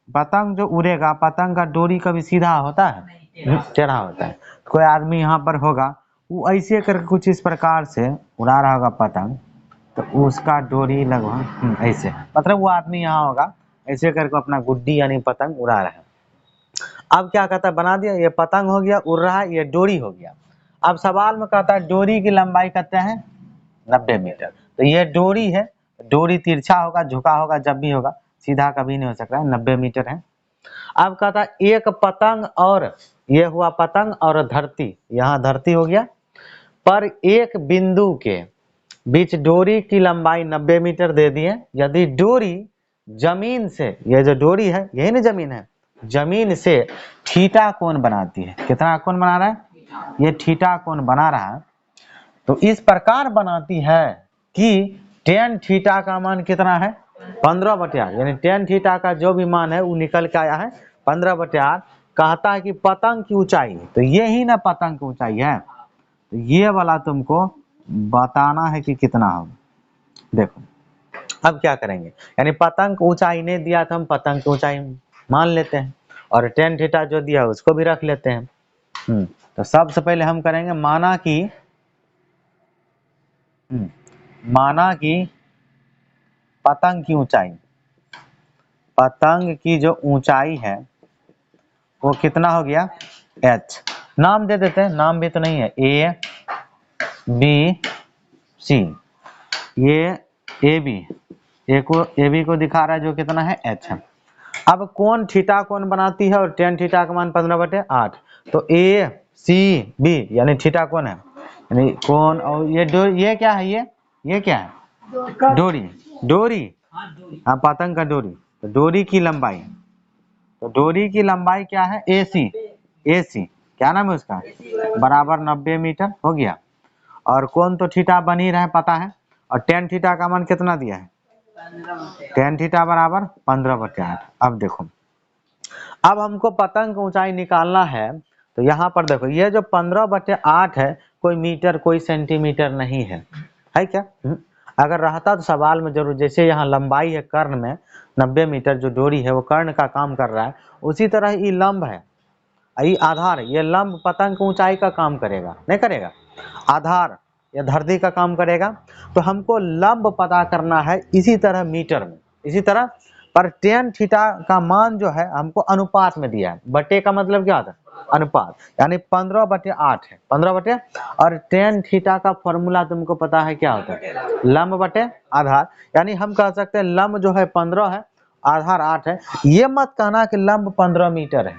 पतंग जो उड़ेगा, पतंग का डोरी कभी सीधा होता है, टेढ़ा होता है। कोई आदमी यहाँ पर होगा, वो ऐसे करके कुछ इस प्रकार से उड़ा रहा होगा पतंग, तो उसका डोरी लगभग ऐसे, मतलब वो आदमी यहाँ होगा ऐसे करके अपना गुड्डी यानी पतंग उड़ा रहा है। अब क्या कहता है, बना दिया, ये पतंग हो गया उड़ रहा है, ये डोरी हो गया। अब सवाल में कहता है डोरी की लंबाई कहते हैं 90 मीटर, तो ये डोरी है, डोरी तिरछा होगा, झुका होगा, जब भी होगा सीधा कभी नहीं हो सकता है, 90 मीटर है। अब कहता है एक पतंग, और ये हुआ पतंग और धरती, यहाँ धरती हो गया, पर एक बिंदु के बीच डोरी की लंबाई 90 मीटर दे दिए। यदि डोरी जमीन से, ये जो डोरी है यही ना जमीन है, जमीन से थीटा कोण बनाती है, कितना कोण बना रहा है, ये थीटा कोण बना रहा है, तो इस प्रकार बनाती है कि tan थीटा का मान कितना है 15/8, यानी tan थीटा का जो भी मान है वो निकल के आया है 15/8। कहता है कि पतंग की ऊंचाई, तो ये ही ना पतंग की ऊंचाई है, तो ये वाला तुमको बताना है कि कितना होगा। देखो अब क्या करेंगे, यानी पतंग की ऊंचाई नहीं दिया तो हम पतंग की ऊंचाई मान लेते हैं, और tan थीटा जो दिया उसको भी रख लेते हैं। तो सबसे पहले हम करेंगे माना कि पतंग की ऊंचाई, पतंग की जो ऊंचाई है वो कितना हो गया h, नाम दे देते हैं, नाम भी तो नहीं है, A B C, ये AB को दिखा रहा है जो कितना है h है। अब कोण थीटा कोण बनाती है और tan थीटा का मान 15/8, तो A C B यानी थीटा कोण है, यानी कोण, और ये क्या है, ये क्या है डोरी, हाँ पतंग का डोरी, तो डोरी की लंबाई, तो डोरी की लंबाई क्या है AC क्या नाम है उसका, बराबर 90 मीटर हो गया, और कोण तो थीटा बन ही रहा है पता है, और tan थीटा का मान कितना दिया है, tan थीटा बराबर 15/8। अब देखो, अब हमको पतंग की ऊंचाई निकालना है, तो यहाँ पर देखो ये जो 15/8 है कोई मीटर कोई सेंटीमीटर नहीं है क्या? अगर रहता तो सवाल में जरूर, जैसे यहाँ लंबाई है कर्ण में 90 मीटर जो डोरी है वो कर्ण का काम कर रहा है, उसी तरह ये लंब है, ये आधार है, ये लंब पतंग की ऊंचाई का काम करेगा, नहीं करेगा? आधार या धरती का काम करेगा। तो हमको लंब पता करना है इसी तरह मीटर में, इसी तरह पर tan थीटा का मान जो है हमको अनुपात में दिया है। बटे का मतलब क्या होता है? अनुपात, यानी 15/8 है, 15 और tan थीटा का फॉर्मूला तुमको पता है क्या होता है? लंब बटे आधार, यानी हम कह सकते हैं लंब जो है 15 है, आधार 8 है। ये मत कहना कि लंब 15 मीटर है,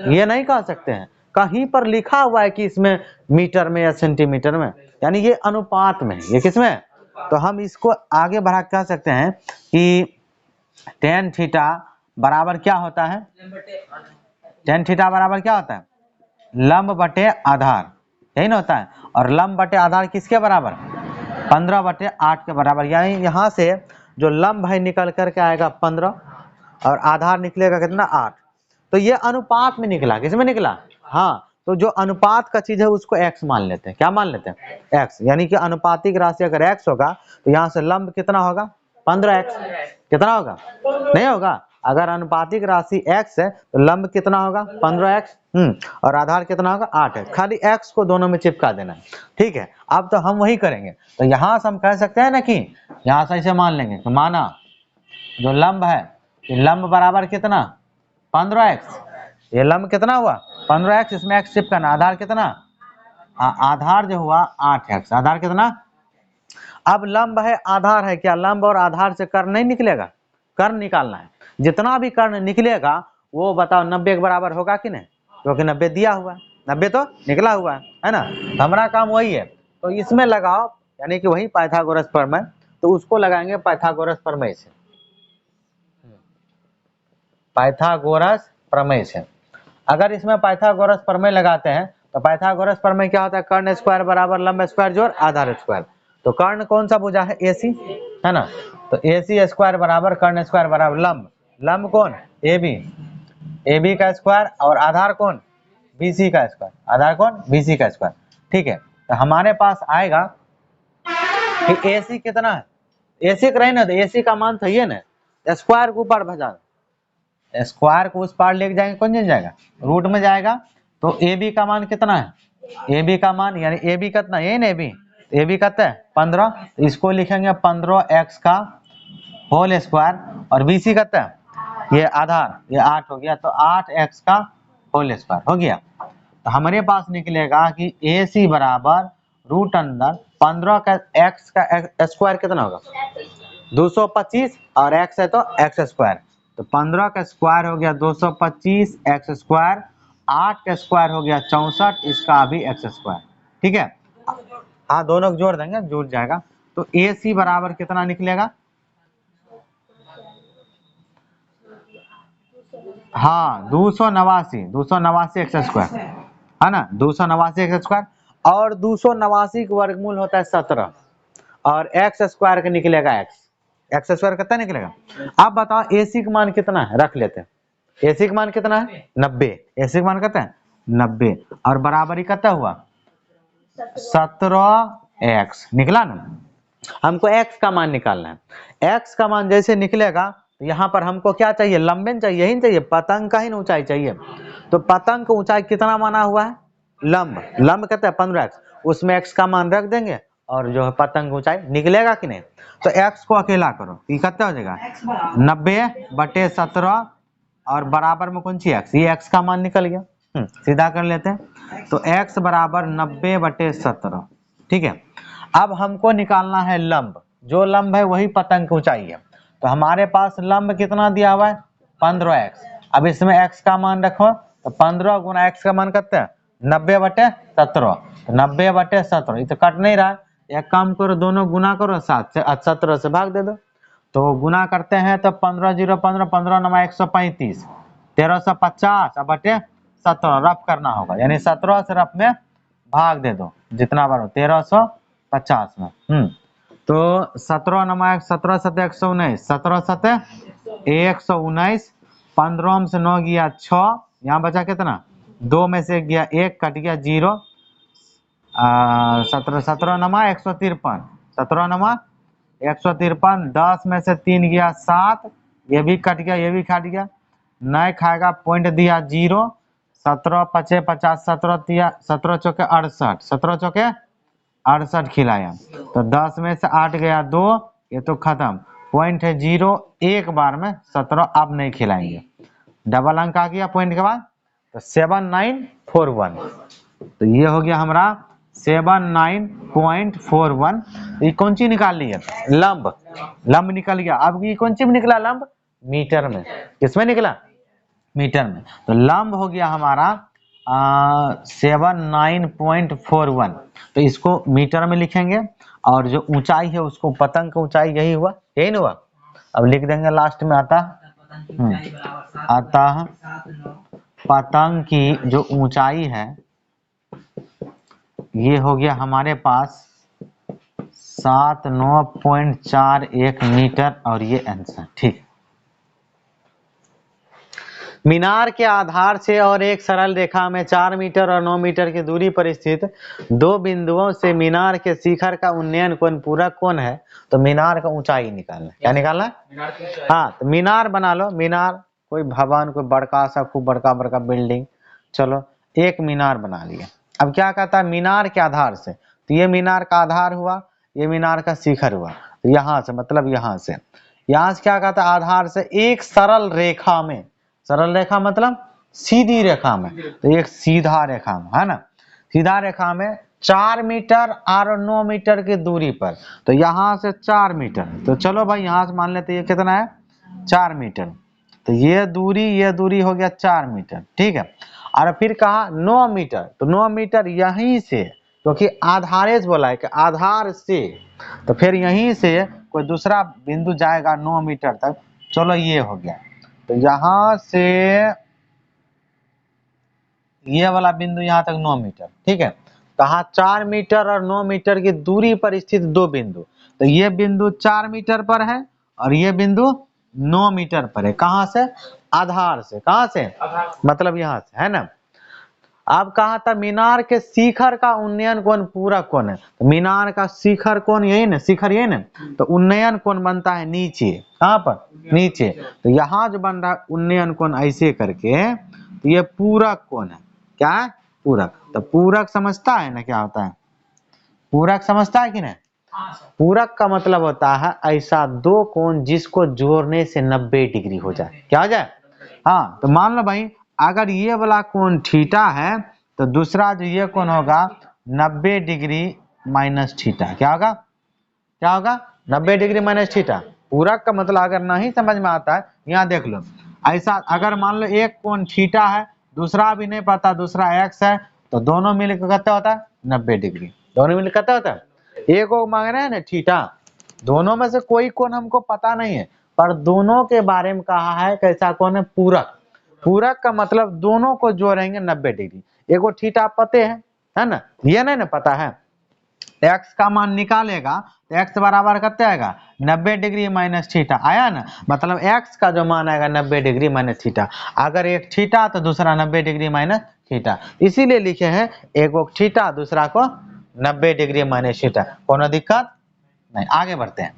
ये नहीं कह सकते हैं, कहीं पर लिखा हुआ है कि इसमें मीटर में या सेंटीमीटर में, यानी ये अनुपात में है। ये किसमें? तो हम इसको आगे बढ़ा कह सकते हैं कि tan थीटा बराबर क्या होता है? tan थीटा बराबर क्या होता है? लंब बटे आधार, यही ना होता है। और लंब बटे आधार किसके बराबर? 15/8 के बराबर, यानी यहाँ से जो लंब है निकल करके आएगा 15 और आधार निकलेगा कितना? 8। तो ये अनुपात में निकला, किसमें निकला? हाँ, तो जो अनुपात का चीज है उसको x मान लेते हैं। क्या मान लेते हैं? x, यानी कि अनुपातिक राशि अगर x होगा तो यहाँ से लंब कितना होगा? 15x। कितना होगा? नहीं होगा। अगर अनुपातिक राशि x है तो लंब कितना होगा? 15x। और आधार कितना होगा? 8 है। खाली x को दोनों में चिपका देना है, ठीक है। अब तो हम वही करेंगे। तो यहाँ से हम कह सकते हैं ना कि यहाँ से ऐसे मान लेंगे, तो माना जो लंब है, लंब बराबर कितना? 15x। ये लंब कितना हुआ? 15x, इसमें x चिपकाना। आधार कितना? आधार जो हुआ 8x। आधार कितना? अब लंब है आधार है, क्या लंब और आधार से कर्ण नहीं निकलेगा? कर्ण निकालना है। जितना भी कर्ण निकलेगा वो बताओ 90 के बराबर होगा कि नहीं? क्योंकि 90 दिया हुआ है, 90 तो निकला हुआ है ना। हमारा काम वही है, तो इसमें लगाओ, यानी कि वही पाइथागोरस प्रमेय, तो उसको लगाएंगे पाइथागोरस प्रमेय से। पाइथागोरस प्रमेय से अगर इसमें पाइथागोरस प्रमेय लगाते हैं तो पाइथागोरस प्रमेय क्या होता है? कर्ण स्क्वायर बराबर लंब स्क्वायर जोड़ आधार स्क्वायर। तो कर्ण कौन सा भुजा है? AC, है ना। तो AC स्क्वायर बराबर कर्ण स्क्वायर बराबर लंब, लंब कौन? AB, AB का स्क्वायर और आधार कौन? BC का स्क्वायर। आधार कौन? BC का स्क्वायर, ठीक है। तो हमारे पास आएगा कि AC कितना है? AC का ना, तो AC का मान था ये ना, स्क्वायर के ऊपर भजा, स्क्वायर को उस पार लेके जाएंगे, कौन जाएगा? रूट में जाएगा। तो AB का मान कितना है? AB का मान, यानी AB कितना? ये ना AB कितना है? 15। तो इसको लिखेंगे 15x का होल स्क्वायर, और BC कितना है? ये आधार, ये 8 हो गया, तो 8x का होल स्क्वायर हो गया। तो हमारे पास निकलेगा कि AC बराबर रूट अंदर 15 का x का स्क्वायर कितना होगा? 225, और x है तो x स्क्वायर, तो 15 का स्क्वायर हो गया 225 x स्क्वायर, 8 का स्क्वायर हो गया 64, इसका भी x स्क्वायर, ठीक है। हाँ, दोनों को जोड़ देंगे, जुड़ जाएगा। तो AC बराबर कितना निकलेगा? हाँ, 289 एक्स स्क्वायर, है ना। 289 एक्स स्क्वायर, और 289 का वर्गमूल होता है 17, और एक्स स्क्वायर का निकलेगा एक्स स्क्वायर कितना निकलेगा? अब बताओ AC का मान कितना है? रख लेते हैं। AC का मान कितना है? 90। AC का मान कितना है? 90, और बराबरी कितना हुआ? 17x निकला ना। हमको x का मान निकालना है। x का मान जैसे निकलेगा तो यहाँ पर हमको क्या चाहिए? लंबन चाहिए, यही चाहिए, पतंग का ही ऊंचाई चाहिए। तो पतंग का ऊंचाई कितना माना हुआ है? लंब, लंब कहते हैं 15x, उसमें x का मान रख देंगे, और जो है पतंग ऊंचाई निकलेगा कि नहीं? तो x को अकेला करो, ये कितना हो जाएगा? 90/17, और बराबर में कौन सी x? ये x का मान निकल गया। सीधा कर लेते हैं। तो x बराबर 90/17, ठीक है। अब हमको निकालना है लंब, जो लंब है वही पतंग की ऊंचाई है। तो हमारे पास लंब कितना दिया हुआ है? 15x। अब इसमें x का मान रखो, तो 15 गुना x का मान कितना है? 90/17। तो 90/17, ये तो कट नहीं रहा है, एक काम करो, दोनों गुना करो, 7 से 17 से भाग दे दो। तो गुना करते हैं तो 15 0 15, 15 9 135, 1350 अब बटे 17 रफ करना होगा, यानी 17 से रफ में भाग दे दो, जितना बार हो 1350 में। तो 17 नंबर 17 7 119, 17 7 119, 15 से 9 गया 6, यहाँ बचा कितना? 2 में से गया 1, कट गया 0, 17 17 नमा 153, 17 नमा 153, 10 में से 3 गया 7, ये भी कट गया, ये भी कट गया, नहीं खाएगा, पॉइंट दिया 0, 17 पचे 50, 17 दिया, 17 चौके 68, 17 चौके 68 खिलाया, तो 10 में से 8 गया 2, ये तो खत्म, पॉइंट है 0, एक बार में 17 अब नहीं खिलाएंगे, डबल अंक आ गया पॉइंट के बाद, तो 7941, तो ये हो गया हमारा 79.41। ये कौन सी निकाल ली है? लंब, लंब निकल गया। अब ये कौन सी में निकला लंब? मीटर में। किसमें निकला? मीटर में। तो लंब हो गया हमारा 79.41, तो इसको मीटर में लिखेंगे, और जो ऊंचाई है उसको, पतंग का ऊंचाई यही हुआ, यही ना हुआ। अब लिख देंगे लास्ट में अतः पतंग की जो ऊंचाई है ये हो गया हमारे पास 79.41 मीटर, और ये आंसर ठीक। मीनार के आधार से और एक सरल रेखा में 4 मीटर और 9 मीटर की दूरी पर स्थित दो बिंदुओं से मीनार के शिखर का उन्नयन कोण पूरक कोण है, तो मीनार का ऊंचाई निकालना है। क्या निकालना है? हाँ, तो मीनार बना लो, मीनार कोई भवन, कोई बड़का सा खूब बड़का बड़का बिल्डिंग, चलो एक मीनार बना लिया। अब क्या कहता है? मीनार के आधार से, तो ये मीनार का आधार हुआ, ये मीनार का शिखर हुआ, तो यहाँ से मतलब यहाँ से क्या कहता है? आधार से एक सरल रेखा में, सरल रेखा मतलब सीधी रेखा में, तो एक सीधा रेखा में है ना, सीधा रेखा में 4 मीटर और 9 मीटर की दूरी पर, तो यहाँ से 4 मीटर, तो चलो भाई यहाँ से मान लेते ये कितना है? 4 मीटर, तो ये दूरी हो गया 4 मीटर, ठीक है। और फिर कहा 9 मीटर, तो 9 मीटर यहीं से, क्योंकि आधारेज बोला है कि आधार से, तो फिर यहीं से कोई दूसरा बिंदु जाएगा 9 मीटर तक, चलो ये हो गया, तो यहां से ये वाला बिंदु यहां तक 9 मीटर, ठीक है। कहा 4 मीटर और 9 मीटर की दूरी पर स्थित दो बिंदु, तो ये बिंदु 4 मीटर पर है और ये बिंदु 9 मीटर पर है। कहां से? आधार से। कहां से? मतलब यहां से, है ना। अब कहा था मीनार के शिखर का उन्नयन कोण पूरक कोण है, तो मीनार का शिखर कोण यही ना, शिखर यही ना, तो उन्नयन कोण बनता है नीचे। कहां पर? नीचे। तो यहाँ जो बन रहा है उन्नयन कोण ऐसे करके, तो ये पूरक कोण है। क्या है? पूरक। तो पूरक समझता है ना क्या होता है? पूरक समझता है कि नहीं? पूरक का मतलब होता है ऐसा दो कोण जिसको जोड़ने से 90 डिग्री हो जाए। क्या हो जाए? हाँ, तो मान लो भाई अगर ये वाला कोण थीटा है, तो दूसरा जो ये कोण होगा 90 डिग्री माइनस थीटा। क्या होगा? क्या होगा? 90 डिग्री माइनस थीटा। पूरक का मतलब अगर नहीं समझ में आता है, यहाँ देख लो, ऐसा अगर मान लो एक कोण थीटा है, दूसरा भी नहीं पता, दूसरा एक्स है, तो दोनों मिलकर कितना होता है? 90 डिग्री। दोनों मिलकर कितना होता है? एक को मांग रहे हैं ना थीटा, दोनों में से कोई कोण हमको पता नहीं है, पर दोनों के बारे में कहा है कैसा कोण है? पूरक। पूरक का मतलब दोनों को जोड़ेंगे 90 डिग्री। एगो थीटा पते है ना, ये नहीं ना पता है, एक्स का मान निकालेगा तो एक्स बराबर कितना आएगा? 90 डिग्री माइनस थीटा आया ना, मतलब एक्स का जो मान आएगा 90 डिग्री माइनस थीटा। अगर एक थीटा तो दूसरा 90 डिग्री माइनस थीटा, इसीलिए लिखे हैं एक को थीटा दूसरा को 90 डिग्री माइनस थीटा। कोनो दिक्कत नहीं, आगे बढ़ते हैं।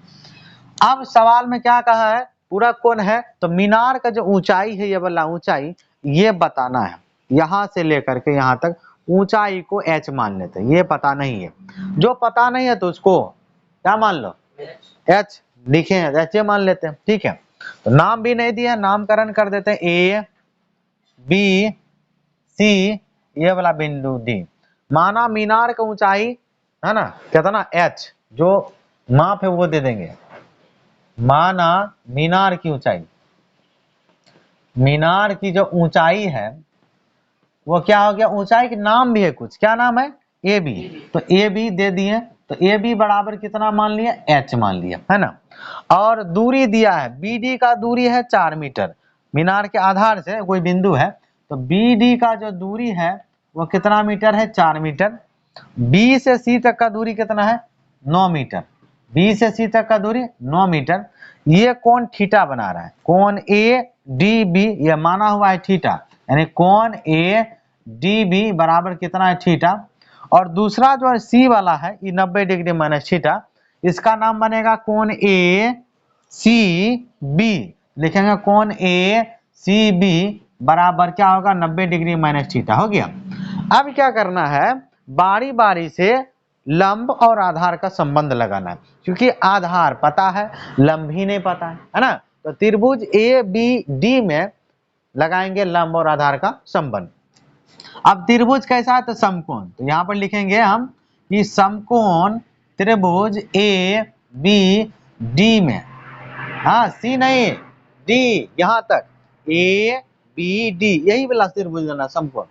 अब सवाल में क्या कहा है? पूरक कोण है, तो मीनार का जो ऊंचाई है, ये वाला ऊंचाई ये बताना है, यहां से लेकर के यहां तक ऊंचाई को h मान लेते हैं। ये पता नहीं है, जो पता नहीं है तो उसको क्या मान लो? h लिखे हैं, h मान लेते हैं, ठीक है। तो नाम भी नहीं दिया, नामकरण कर देते हैं a b c, ये वाला बिंदु d। माना मीनार का ऊंचाई है ना कितना? h, जो माप है वो दे देंगे। माना मीनार की ऊंचाई, मीनार की जो ऊंचाई है वो क्या हो गया? ऊंचाई के नाम भी है कुछ, क्या नाम है? ए बी, तो ए बी दे दिए, तो ए बी बराबर कितना मान लिया? एच मान लिया, है ना। और दूरी दिया है, बी डी का दूरी है 4 मीटर, मीनार के आधार से कोई बिंदु है, तो बी डी का जो दूरी है वो कितना मीटर है? 4 मीटर। बी से सी तक का दूरी कितना है? 9 मीटर। बी से सी तक का दूरी 9 मीटर। ये कोण थीटा बना रहा है, कोण ए डी बी, ये माना हुआ है थीटा, यानी कोण ए डी बी बराबर कितना है? थीटा। और दूसरा जो है सी वाला है ये 90 डिग्री माइनस थीटा, इसका नाम बनेगा कोण ए सी बी। लिखेंगे कोण ए सी बी बराबर क्या होगा 90 डिग्री माइनस थीटा। हो गया। अब क्या करना है, बारी बारी से लंब और आधार का संबंध लगाना है, क्योंकि आधार पता है लंब ही नहीं पता है ना। तो त्रिभुज ए बी डी में लगाएंगे लंब और आधार का संबंध। अब त्रिभुज कैसा है, तो समकोण। तो यहाँ पर लिखेंगे हम कि समकोण त्रिभुज ए बी डी में, हाँ सी नहीं डी, यहाँ तक ए बी डी यही वाला त्रिभुज लेना समकोण।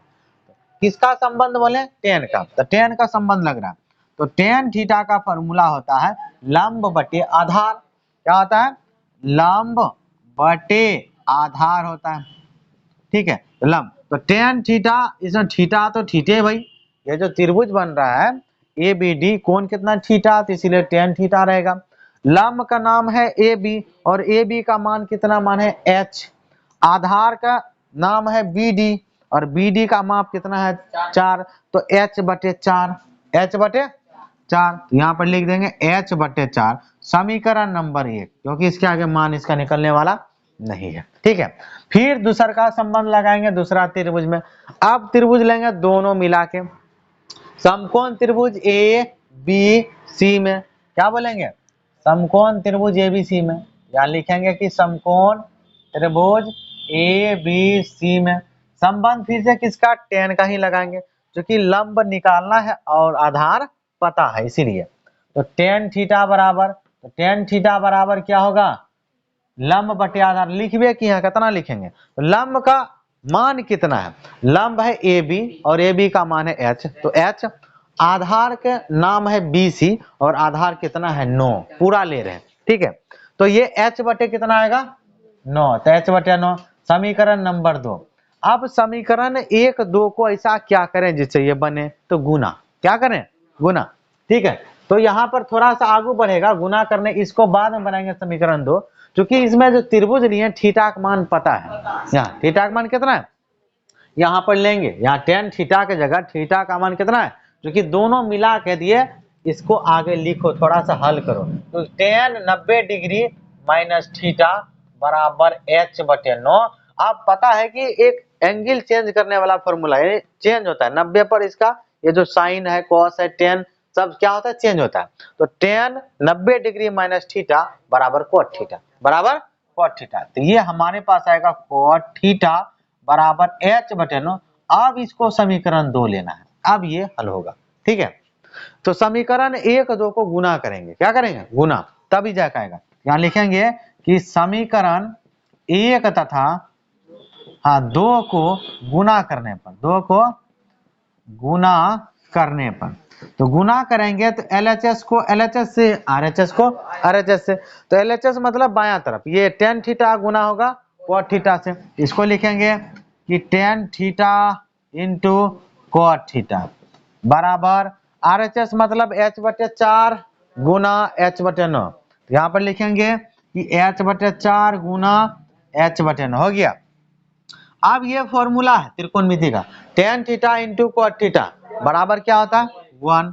किसका संबंध बोले, टेन का। तो टेन का संबंध लग रहा है, तो टेन थीटा का फॉर्मूला होता है लंब बटे आधार। क्या होता है, लंब बटे आधार होता है। ठीक है, तो लंब तो टेन थीटा, इसमें थीटा तो थीटे भाई, ये जो त्रिभुज बन रहा है ए बी डी, कोण कितना थीटा, तो इसीलिए टेन थीटा रहेगा। लंब का नाम है ए बी और ए बी का मान कितना मान है एच। आधार का नाम है बी डी और बी डी का माप कितना है 4, तो एच बटे 4, एच बटे 4। यहाँ पर लिख देंगे एच बटे 4 समीकरण नंबर 1, क्योंकि इसके आगे मान इसका निकलने वाला नहीं है। ठीक है, फिर दूसरा का संबंध लगाएंगे दूसरा त्रिभुज में। अब त्रिभुज लेंगे दोनों मिला के, समकोण त्रिभुज ए बी सी में। क्या बोलेंगे, समकोण त्रिभुज ए बी सी में। यहाँ लिखेंगे कि समकोण त्रिभुज ए बी सी में संबंध फिर से किसका, टेन का ही लगाएंगे, क्योंकि लंब निकालना है और आधार पता है इसीलिए। तो टेन थीटा बराबर, तो टेन थीटा बराबर क्या होगा, लंब बटे आधार। लिखिए कि यहाँ कितना लिखेंगे, तो लंब का मान कितना है, लंब है ए बी और ए बी का मान है एच, तो एच। आधार के नाम है बी सी और आधार कितना है 9, पूरा ले रहे हैं। ठीक है, तो ये एच बटे कितना आएगा 9, तो एच बटे 9 समीकरण नंबर 2। अब समीकरण 1 2 को ऐसा क्या करें जिससे ये बने, तो गुना। क्या करें, गुना। ठीक है, तो यहाँ पर थोड़ा सा आगे बढ़ेगा गुना करने, इसको बाद में बनाएंगे समीकरण 2, क्योंकि इसमें जो त्रिभुज लिए थीटा का मान पता है। यहाँ थीटा का मान कितना है, यहाँ पर लेंगे, यहाँ टेन थीटा के जगह थीटा का मान कितना है, क्योंकि दोनों मिला के दिए, इसको आगे लिखो, थोड़ा सा हल करो। तो टेन 90 डिग्री माइनस थीटा बराबर एच बटे 9। आप पता है कि एक एंगल चेंज करने वाला फॉर्मूला है, चेंज होता है 90 पर, इसका ये जो साइन है कॉस है टेन सब क्या होता है, चेंज होता है। तो टेन 90 डिग्री माइनस थीटा बराबर कोट थीटा, बराबर कोट थीटा। तो ये हमारे पास आएगा कोट थीटा बराबर एच बटे 9। अब इसको समीकरण 2 लेना है, अब ये हल होगा। ठीक है, तो समीकरण 1 2 को गुना करेंगे। क्या करेंगे, गुना, तभी जाकर आएगा। यहाँ लिखेंगे कि समीकरण 1 तथा 2 को गुना करने पर, 2 को गुना करने पर, तो गुना करेंगे तो LHS को LHS से, RHS को RHS से, तो LHS मतलब बायां तरफ, ये टेन थीटा गुना होगा कोट थीटा से। इसको लिखेंगे कि tan theta into cot theta बराबर RHS मतलब H बटे 4 गुना H बटे 9। तो यहाँ पर लिखेंगे कि H बटे 4 गुना H बटे 9 हो गया। अब ये फॉर्मूला है त्रिकोणमिति का, tan theta into cot theta बराबर क्या होता है 1,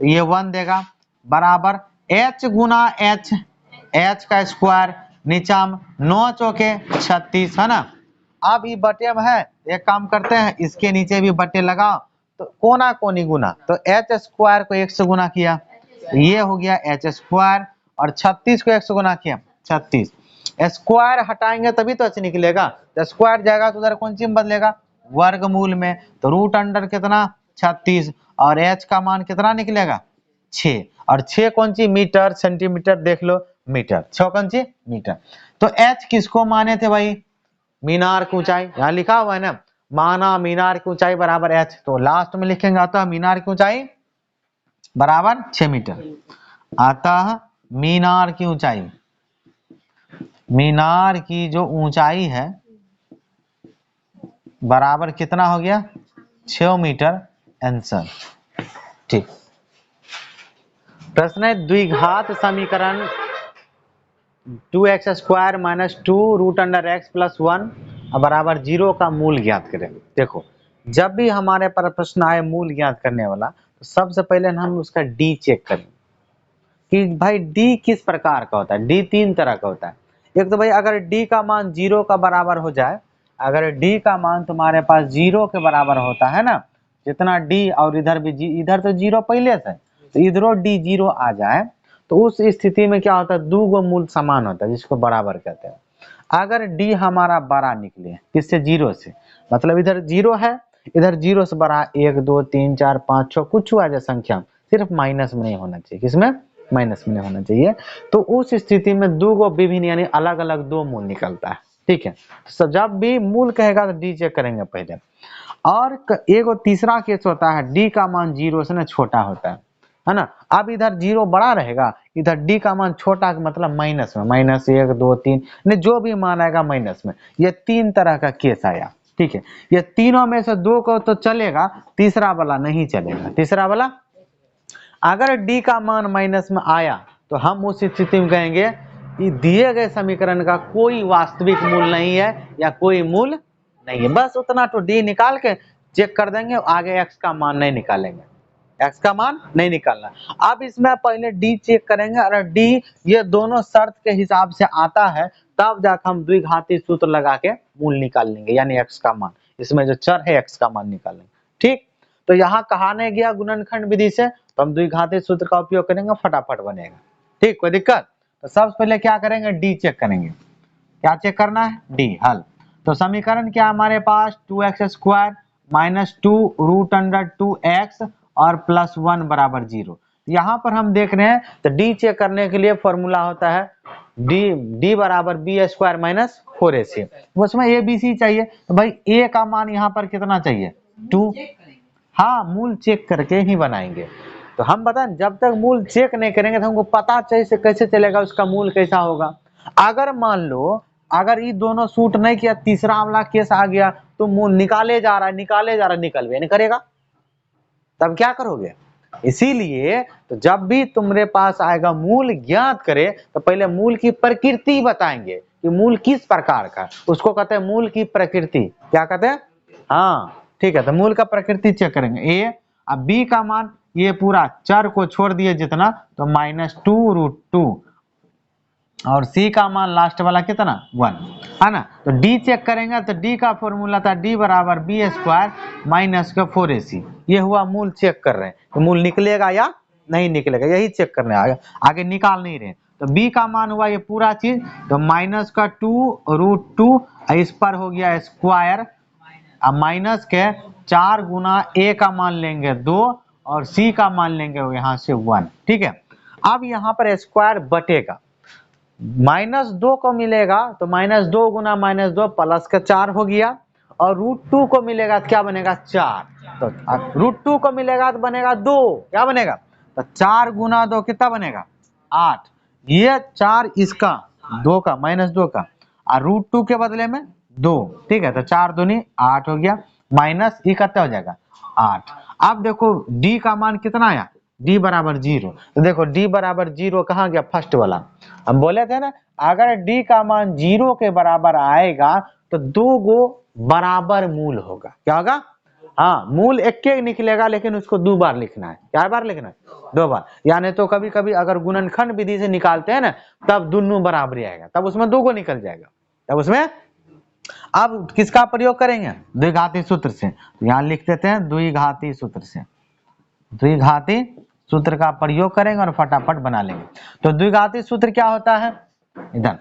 तो ये 1 देगा बराबर h गुना h, h का स्क्वायर नीचा में 9 चौके 36 है ना। अब ये बटे में है, एक काम करते हैं इसके नीचे भी बटे लगाओ, तो कोना कोनी गुना, तो h स्क्वायर को 1 से गुना किया, ये हो गया h स्क्वायर, और 36 को 1 से गुना किया 36। स्क्वायर हटाएंगे तभी तो h निकलेगा, तो स्क्वायर जाएगा तो उधर कौन सी में बदलेगा, वर्गमूल में, तो रूट अंडर कितना 36, और h का मान कितना निकलेगा 6, और 6 कौन सी मीटर, सेंटीमीटर देख लो मीटर, 6 कौन सी मीटर। तो h किसको माने थे भाई, मीनार की ऊंचाई, यहाँ लिखा हुआ है ना, माना मीनार की ऊंचाई बराबर h, तो लास्ट में लिखेंगे अतः मीनार की ऊंचाई बराबर 6 मीटर। अतः मीनार की ऊंचाई, मीनार की जो ऊंचाई है बराबर कितना हो गया 6 मीटर आंसर। ठीक, प्रश्न है द्विघात समीकरण 2x square minus 2 root under x plus 1 बराबर 0 का मूल ज्ञात करें। देखो जब भी हमारे पर प्रश्न आए मूल ज्ञात करने वाला, सबसे पहले हम उसका डी चेक करें कि भाई डी किस प्रकार का होता है। डी तीन तरह का होता है। एक तो भाई अगर डी का मान 0 का बराबर हो जाए, अगर डी का मान तुम्हारे पास 0 के बराबर होता है ना, जितना डी और इधर भी इधर तो 0 पहले से, तो इधरों डी 0 आ जाए, तो उस स्थिति में क्या होता है, दो गो मूल समान होता है जिसको बराबर कहते हैं। अगर डी हमारा बड़ा निकले किससे, 0 से, मतलब इधर 0 है, इधर 0 से बड़ा 1 2 3 4 5 6 कुछ आ जाए संख्या, सिर्फ माइनस में नहीं होना चाहिए। किसमें, माइनस में नहीं होना चाहिए। तो उस स्थिति में दो गो विभिन्न यानी अलग अलग दो मूल निकलता है। ठीक है, तो जब भी मूल कहेगा तो डी चेक करेंगे पहले। और एक और तीसरा केस होता है, डी का मान 0 से ना छोटा होता है ना। अब इधर 0 बड़ा रहेगा, इधर डी का मान छोटा मतलब माइनस में, माइनस 1 2 3 ने जो भी मान आएगा माइनस में। ये तीन तरह का केस आया। ठीक है, ये तीनों में से दो को तो चलेगा, तीसरा वाला नहीं चलेगा। तीसरा वाला अगर डी का मान माइनस में आया तो हम उस स्थिति में कहेंगे कि दिए गए समीकरण का कोई वास्तविक मूल नहीं है या कोई मूल नहीं है। बस उतना तो डी निकाल के चेक कर देंगे, आगे एक्स का मान नहीं निकालेंगे, एक्स का मान नहीं निकालना। अब इसमें पहले डी चेक करेंगे, अगर डी ये दोनों शर्त के हिसाब से आता है तब जाकर हम द्विघाती सूत्र लगा के मूल निकाल लेंगे, यानी एक्स का मान, इसमें जो चर है एक्स का मान निकालेंगे। ठीक, तो यहाँ कहा नहीं गया गुणनखंड विधि से, तो हम द्विघाती सूत्र का उपयोग करेंगे, फटाफट बनेगा। ठीक, कोई दिक्कत। तो सबसे पहले क्या करेंगे, डी चेक करेंगे। क्या चेक करना है, डी हल। तो समीकरण क्या हमारे पास, 2x square minus 2 root under 2x और प्लस 1 बराबर 0। यहाँ पर हम देख रहे हैं तो डी चेक करने के लिए फॉर्मूला होता है डी बराबर बी स्क्वायर माइनस 4ac। उसमें ए बी सी चाहिए, तो भाई ए का मान यहाँ पर कितना चाहिए, 2। हाँ, मूल चेक करके ही बनाएंगे। तो हम बताएं जब तक मूल चेक नहीं करेंगे तो हमको पता चाहिए कैसे चलेगा उसका मूल कैसा होगा। अगर मान लो अगर ये दोनों सूट नहीं किया, तीसरा वाला केस आ गया, तो मूल निकाले जा रहा है निकल भी नहीं करेगा, तब क्या करोगे। इसीलिए तो जब भी तुम्हारे पास आएगा मूल ज्ञात करे तो पहले मूल की प्रकृति बताएंगे कि मूल किस प्रकार का, उसको कहते हैं मूल की प्रकृति। क्या कहते हैं, हाँ ठीक है। तो मूल का प्रकृति चेक करेंगे ए। अब बी का मान ये पूरा चर को छोड़ दिए जितना, तो -2 रूट 2 और सी का मान लास्ट वाला कितना 1 है ना। तो डी चेक करेंगे तो डी का फॉर्मूला था डी बराबर बी स्क्वायर माइनस का 4ac। ये हुआ मूल चेक कर रहे हैं तो मूल निकलेगा या नहीं निकलेगा, यही चेक करने आगे निकाल नहीं रहे। तो बी का मान हुआ ये पूरा चीज, तो माइनस का 2 रूट 2 इस पर हो गया स्क्वायर, अब माइनस के 4 गुना ए का मान लेंगे 2 और सी का मान लेंगे यहाँ से 1। ठीक है, अब यहाँ पर स्क्वायर बटेगा, -2 को मिलेगा तो -2 गुना -2 प्लस का 4 हो गया, और √2 को मिलेगा तो क्या बनेगा 4, तो √2 को मिलेगा तो बनेगा 2, क्या बनेगा, तो 4 गुना 2 कितना बनेगा 8। ये 4 इसका 2 का -2 का और √2 के बदले में 2। ठीक है, तो 4 दूनी 8 हो गया, माइनस ये कितना हो जाएगा 8। अब देखो डी का मान कितना आया, डी बराबर 0। तो देखो डी बराबर 0 कहाँ गया, फर्स्ट वाला। हम बोले थे ना अगर डी का मान 0 के बराबर आएगा तो दो गो बराबर मूल होगा। क्या होगा, हाँ मूल एक के निकलेगा लेकिन उसको 2 बार लिखना है। क्या बार लिखना है, 2 बार। यानी तो कभी कभी अगर गुणनखंड विधि से निकालते हैं ना तब दोनों बराबरी आएगा, तब उसमें 2 को निकल जाएगा, तब उसमें। अब किसका प्रयोग करेंगे, द्विघाती सूत्र से। यहाँ लिख देते हैं द्विघाती सूत्र से, द्विघाती सूत्र का प्रयोग करेंगे और फटाफट बना लेंगे। तो द्विघाती सूत्र क्या होता है, इधर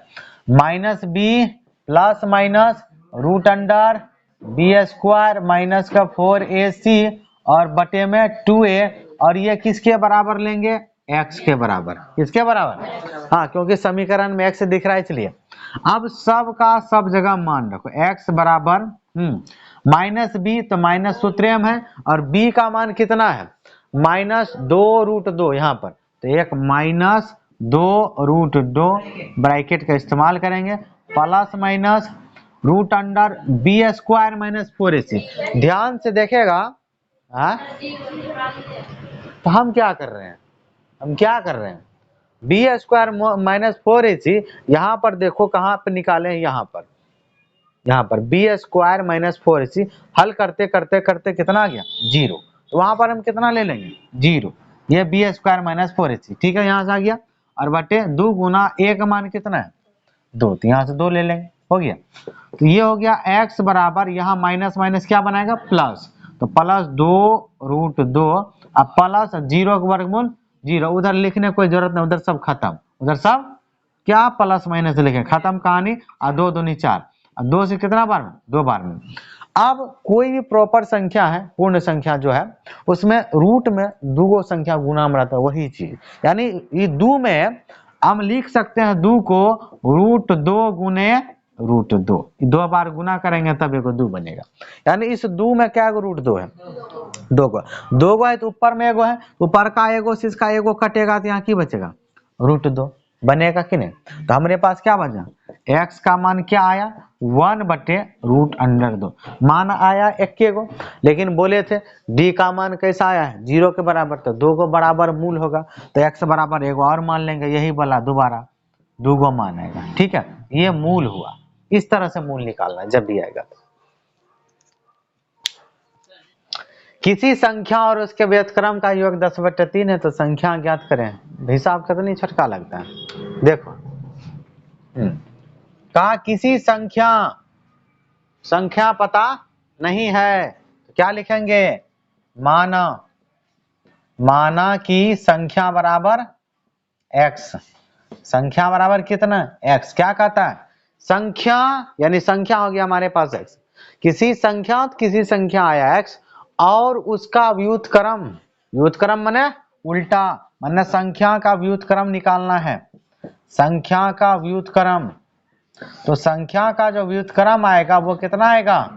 -b plus minus root under B square minus का 4ac और बटे में 2a, और ये किसके बराबर लेंगे, x के बराबर। किसके बराबर, हाँ क्योंकि समीकरण में x दिख रहा है इसलिए। अब सब का सब जगह मान रखो, x बराबर -b तो माइनस सूत्र में है, और b का मान कितना है -2 रूट 2 यहाँ पर, तो एक -2 रूट 2 ब्रैकेट का इस्तेमाल करेंगे, plus minus root under B square minus 4ac। ध्यान से देखेगा, तो हम क्या कर रहे हैं, बी स्क्वायर माइनस 4ac। यहाँ पर देखो कहाँ पे निकाले हैं, यहाँ पर बी स्क्वायर माइनस 4ac हल करते करते करते कितना आ गया 0। तो वहां पर हम कितना ले लेंगे 0, ये बी स्क्वायर माइनस 4ac, ठीक है, यहाँ से आ गया। और बटे 2 गुना a का मान कितना है 2, तो यहाँ से 2 ले लेंगे, हो गया। तो ये हो गया x बराबर, यहाँ माइनस माइनस क्या बनाएगा प्लस, तो प्लस 2√2 अब प्लस 0 का वर्गमूल 0, उधर लिखने की कोई जरूरत नहीं, उधर सब खत्म, उधर सब क्या प्लस माइनस लिखे, खत्म कहानी। और 2 दूनी 4, 2 से कितना बार में 2 बार में। अब कोई भी प्रॉपर संख्या है, पूर्ण संख्या जो है, उसमें रूट में 2 संख्या गुना में रहता है, वही चीज, यानी ये 2 में हम लिख सकते हैं 2 को √2 गुने √2, 2 बार गुना करेंगे तब एगो 2 बनेगा। यानी इस 2 में क्या √2 है 2 गो है, तो ऊपर में एगो है, ऊपर का एगो से इसका एगो कटेगा तो यहाँ की बचेगा √2 बनेगा कि नहीं। तो हमारे पास क्या बचा, x का मान क्या आया 1/√2 मान आया 1 गो, लेकिन बोले थे d का मान कैसा आया है 0 के बराबर, तो 2 को बराबर मूल होगा, तो x बराबर एगो और मान लेंगे, यही बोला दोबारा 2 गो मान आएगा, ठीक है, ये मूल हुआ। इस तरह से मूल निकालना जब भी आएगा तो। किसी संख्या और उसके व्युत्क्रम का योग 10/3 है, तो संख्या ज्ञात करें, हिसाब कितनी छटका लगता है, देखो कहा किसी संख्या पता नहीं है, तो क्या लिखेंगे माना कि संख्या बराबर x, संख्या बराबर कितना x, क्या कहता है संख्या, यानी संख्या हो गया हमारे पास x, किसी संख्या आया x और उसका व्युत्क्रम माने उल्टा, माने संख्या का व्युत्क्रम निकालना है, संख्या का व्युत्क्रम, तो संख्या का जो व्युत्क्रम आएगा वो कितना आएगा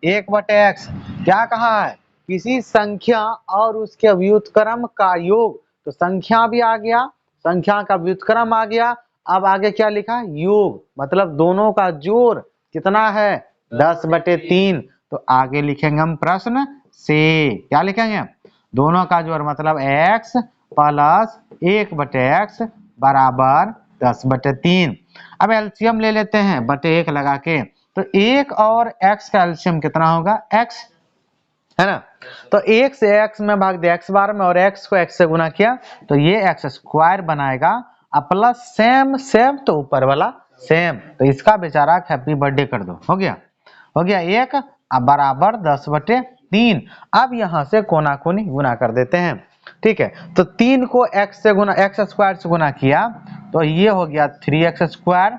1/x, क्या कहा है किसी संख्या और उसके व्युत्क्रम का योग, तो संख्या भी आ गया, संख्या का व्युत्क्रम आ गया, अब आगे क्या लिखा योग, मतलब दोनों का जोड़ कितना है 10/3, तो आगे लिखेंगे हम प्रश्न से, क्या लिखेंगे दोनों का जोड़, मतलब x प्लस 1/x बराबर 10/3। अब एलसीएम ले लेते हैं बटे 1 लगा के, तो 1 और x का एलसीएम कितना होगा x, है ना, तो 1 से x में भाग दे x बार में, और x को x से गुना किया तो ये x² बनाएगा, अब प्लस सेम तो ऊपर वाला सेम, तो इसका बेचारा हैप्पी बर्थडे कर दो, हो गया 1 अब बराबर 10/3। अब यहाँ से कोना कोनी गुना कर देते हैं, ठीक है, तो 3 को x से गुना x² से गुना किया तो ये हो गया 3x²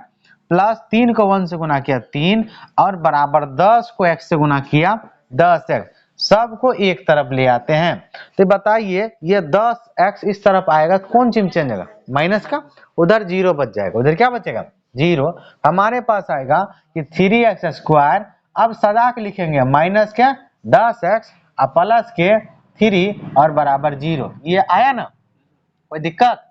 प्लस 3 को 1 से गुना किया 3, और बराबर 10 को x से गुना किया 10x, सबको एक तरफ ले आते हैं, तो बताइए ये 10x इस तरफ आएगा, कौन चीज चेंज होगा माइनस का, उधर 0 बच जाएगा, उधर क्या बचेगा 0, हमारे पास आएगा कि 3x², अब सदा के लिखेंगे माइनस के 10x और प्लस के 3 और बराबर 0, ये आया ना, कोई दिक्कत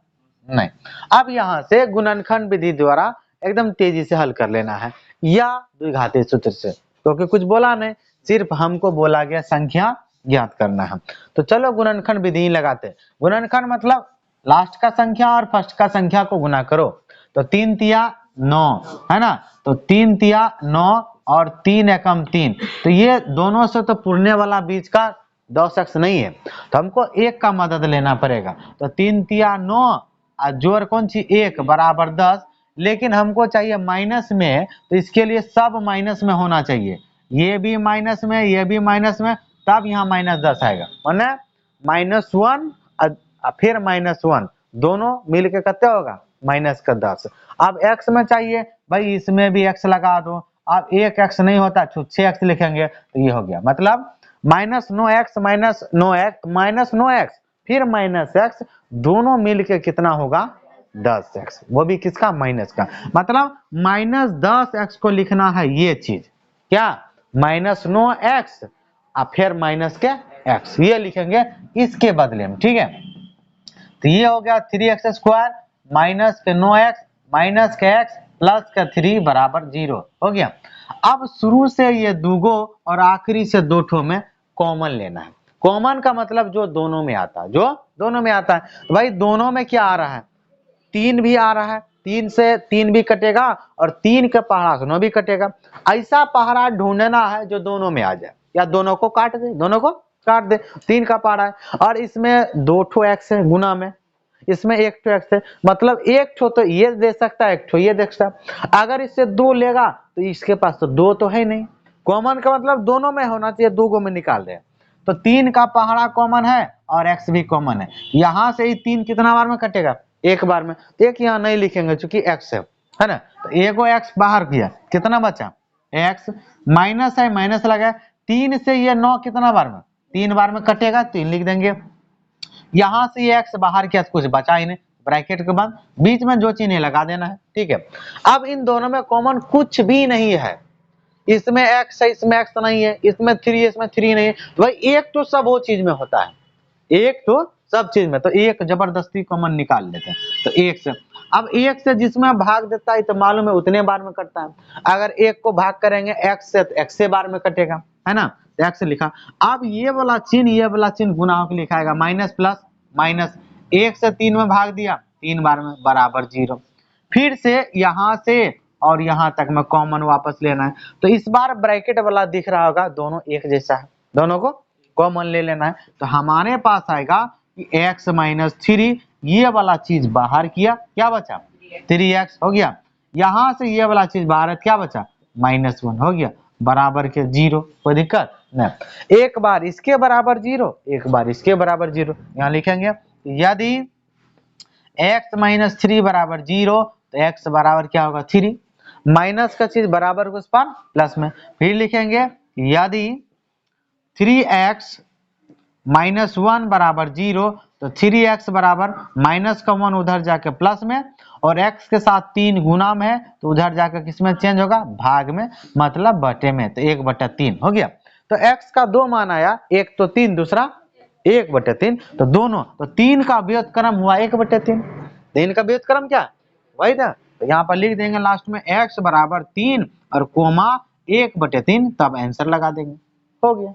नहीं। अब यहाँ से गुणनखंड विधि द्वारा एकदम तेजी से हल कर लेना है, या द्विघाती सूत्र से, क्योंकि कुछ बोला नहीं, सिर्फ हमको बोला गया संख्या ज्ञात करना है, तो चलो गुणनखंड विधि लगाते। गुणनखंड मतलब लास्ट का संख्या और फर्स्ट का संख्या को गुना करो, तो 3 तिया 9 है ना, तो 3 तिया 9 और 3 एकम 3, तो ये दोनों से तो पुरने वाला बीच का 10x नहीं है, तो हमको 1 का मदद लेना पड़ेगा, तो 3 तिया 9 और जोड़ कौन सी 1 बराबर 10, लेकिन हमको चाहिए माइनस में, तो इसके लिए सब माइनस में होना चाहिए, ये भी माइनस में ये भी माइनस में, तब यहाँ -10 आएगा, माने -1 फिर -1 दोनों मिलके कितने होगा -10। अब x में चाहिए भाई, इसमें भी x लगा दो, अब 1x नहीं होता 6x लिखेंगे, तो ये हो गया, मतलब -9x -9x फिर -x, दोनों मिलके कितना होगा 10x, वो भी किसका माइनस का, मतलब -10x को लिखना है, ये चीज क्या -9x और फिर माइनस के x, ये लिखेंगे इसके बदले में, ठीक है, तो ये हो गया 3x² माइनस के 9x माइनस के x प्लस के 3 बराबर 0 हो गया। अब शुरू से ये 2 गो और आखिरी से 2 ठो में कॉमन लेना है, कॉमन का मतलब जो दोनों में आता है, जो दोनों में आता है, तो भाई दोनों में क्या आ रहा है 3 भी आ रहा है, 3 से 3 भी कटेगा और 3 के पहाड़ा से 9 भी कटेगा, ऐसा पहाड़ा ढूंढना है जो दोनों में आ जाए, या दोनों को काट दे, दोनों को काट दे, 3 का पारा है और इसमें 2 ठो x है गुना में, इसमें 1 ठो x है, मतलब 1 ठो तो ये दे सकता है, 1 ठो ये दे सकता है। अगर इससे 2 लेगा तो इसके पास तो 2 तो है नहीं, कॉमन का मतलब दोनों में होना चाहिए, 2 गो में निकाल रहे हैं तो 3 का पहाड़ा कॉमन है और x भी कॉमन है। यहां से ही 3 कितना बार में कटेगा, एक बार में, तो एक यहाँ नहीं लिखेंगे क्योंकि x है ना, तो एगो x बाहर किया, कितना बचा x, माइनस है माइनस लगा, 3 से ये 9 कितना बार में, 3 बार में कटेगा, 3 लिख देंगे। यहां से ये x बाहर किया तो कुछ बचा ही नहीं, ब्रैकेट के बाद बीच में जो चिन्ह लगा देना है, ठीक है। अब इन दोनों में कॉमन कुछ भी नहीं है, इसमें x है इसमें x नहीं है, इसमें 3 है इसमें 3 नहीं है, तो भाई एक तो सब वो चीज में होता है, एक तो सब चीज में, तो एक जबरदस्ती कॉमन निकाल लेते हैं, तो एक से, अब एक से जिसमें भाग देता है तो मालूम है उतने बार में कटता है, अगर एक को भाग करेंगे x से तो x से बार में कटेगा, है ना, x लिखा। अब ये वाला चिन्ह गुना के लिखाएगा, माइनस प्लस माइनस, 1 से 3 में भाग दिया 3 बार में बराबर 0, फिर से यहां से और यहां तक में कॉमन वापस लेना है, तो इस बार ब्रैकेट वाला दिख रहा होगा दोनों एक जैसा है, दोनों को कॉमन ले लेना है, तो हमारे पास आएगा कि x माइनस 3, ये वाला चीज बाहर किया, क्या बचा 3x हो गया, यहां से ये वाला चीज बाहर है, क्या बचा -1 हो गया, बराबर के 0, कोई दिक्कत नहीं। एक बार इसके बराबर 0, एक बार इसके बराबर 0, यहाँ लिखेंगे यदि x माइनस 3 बराबर 0 तो x बराबर क्या होगा 3, माइनस का चीज बराबर को उस पर प्लस में, फिर लिखेंगे यदि 3x माइनस 1 बराबर 0 तो 3x बराबर माइनस का 1 उधर जाके प्लस में, और x के साथ 3 गुना में है तो उधर जाकर किसमें चेंज होगा, भाग में, मतलब बटे में, तो 1/3 हो गया। तो x का 2 मान आया, एक तो 3 दूसरा 1/3, तो दोनों, तो 3 का व्युत्क्रम हुआ 1/3, 3 का व्युत्क्रम क्या वही था, तो यहाँ पर लिख देंगे लास्ट में x बराबर 3 और कोमा 1/3, तब आंसर लगा देंगे, हो गया।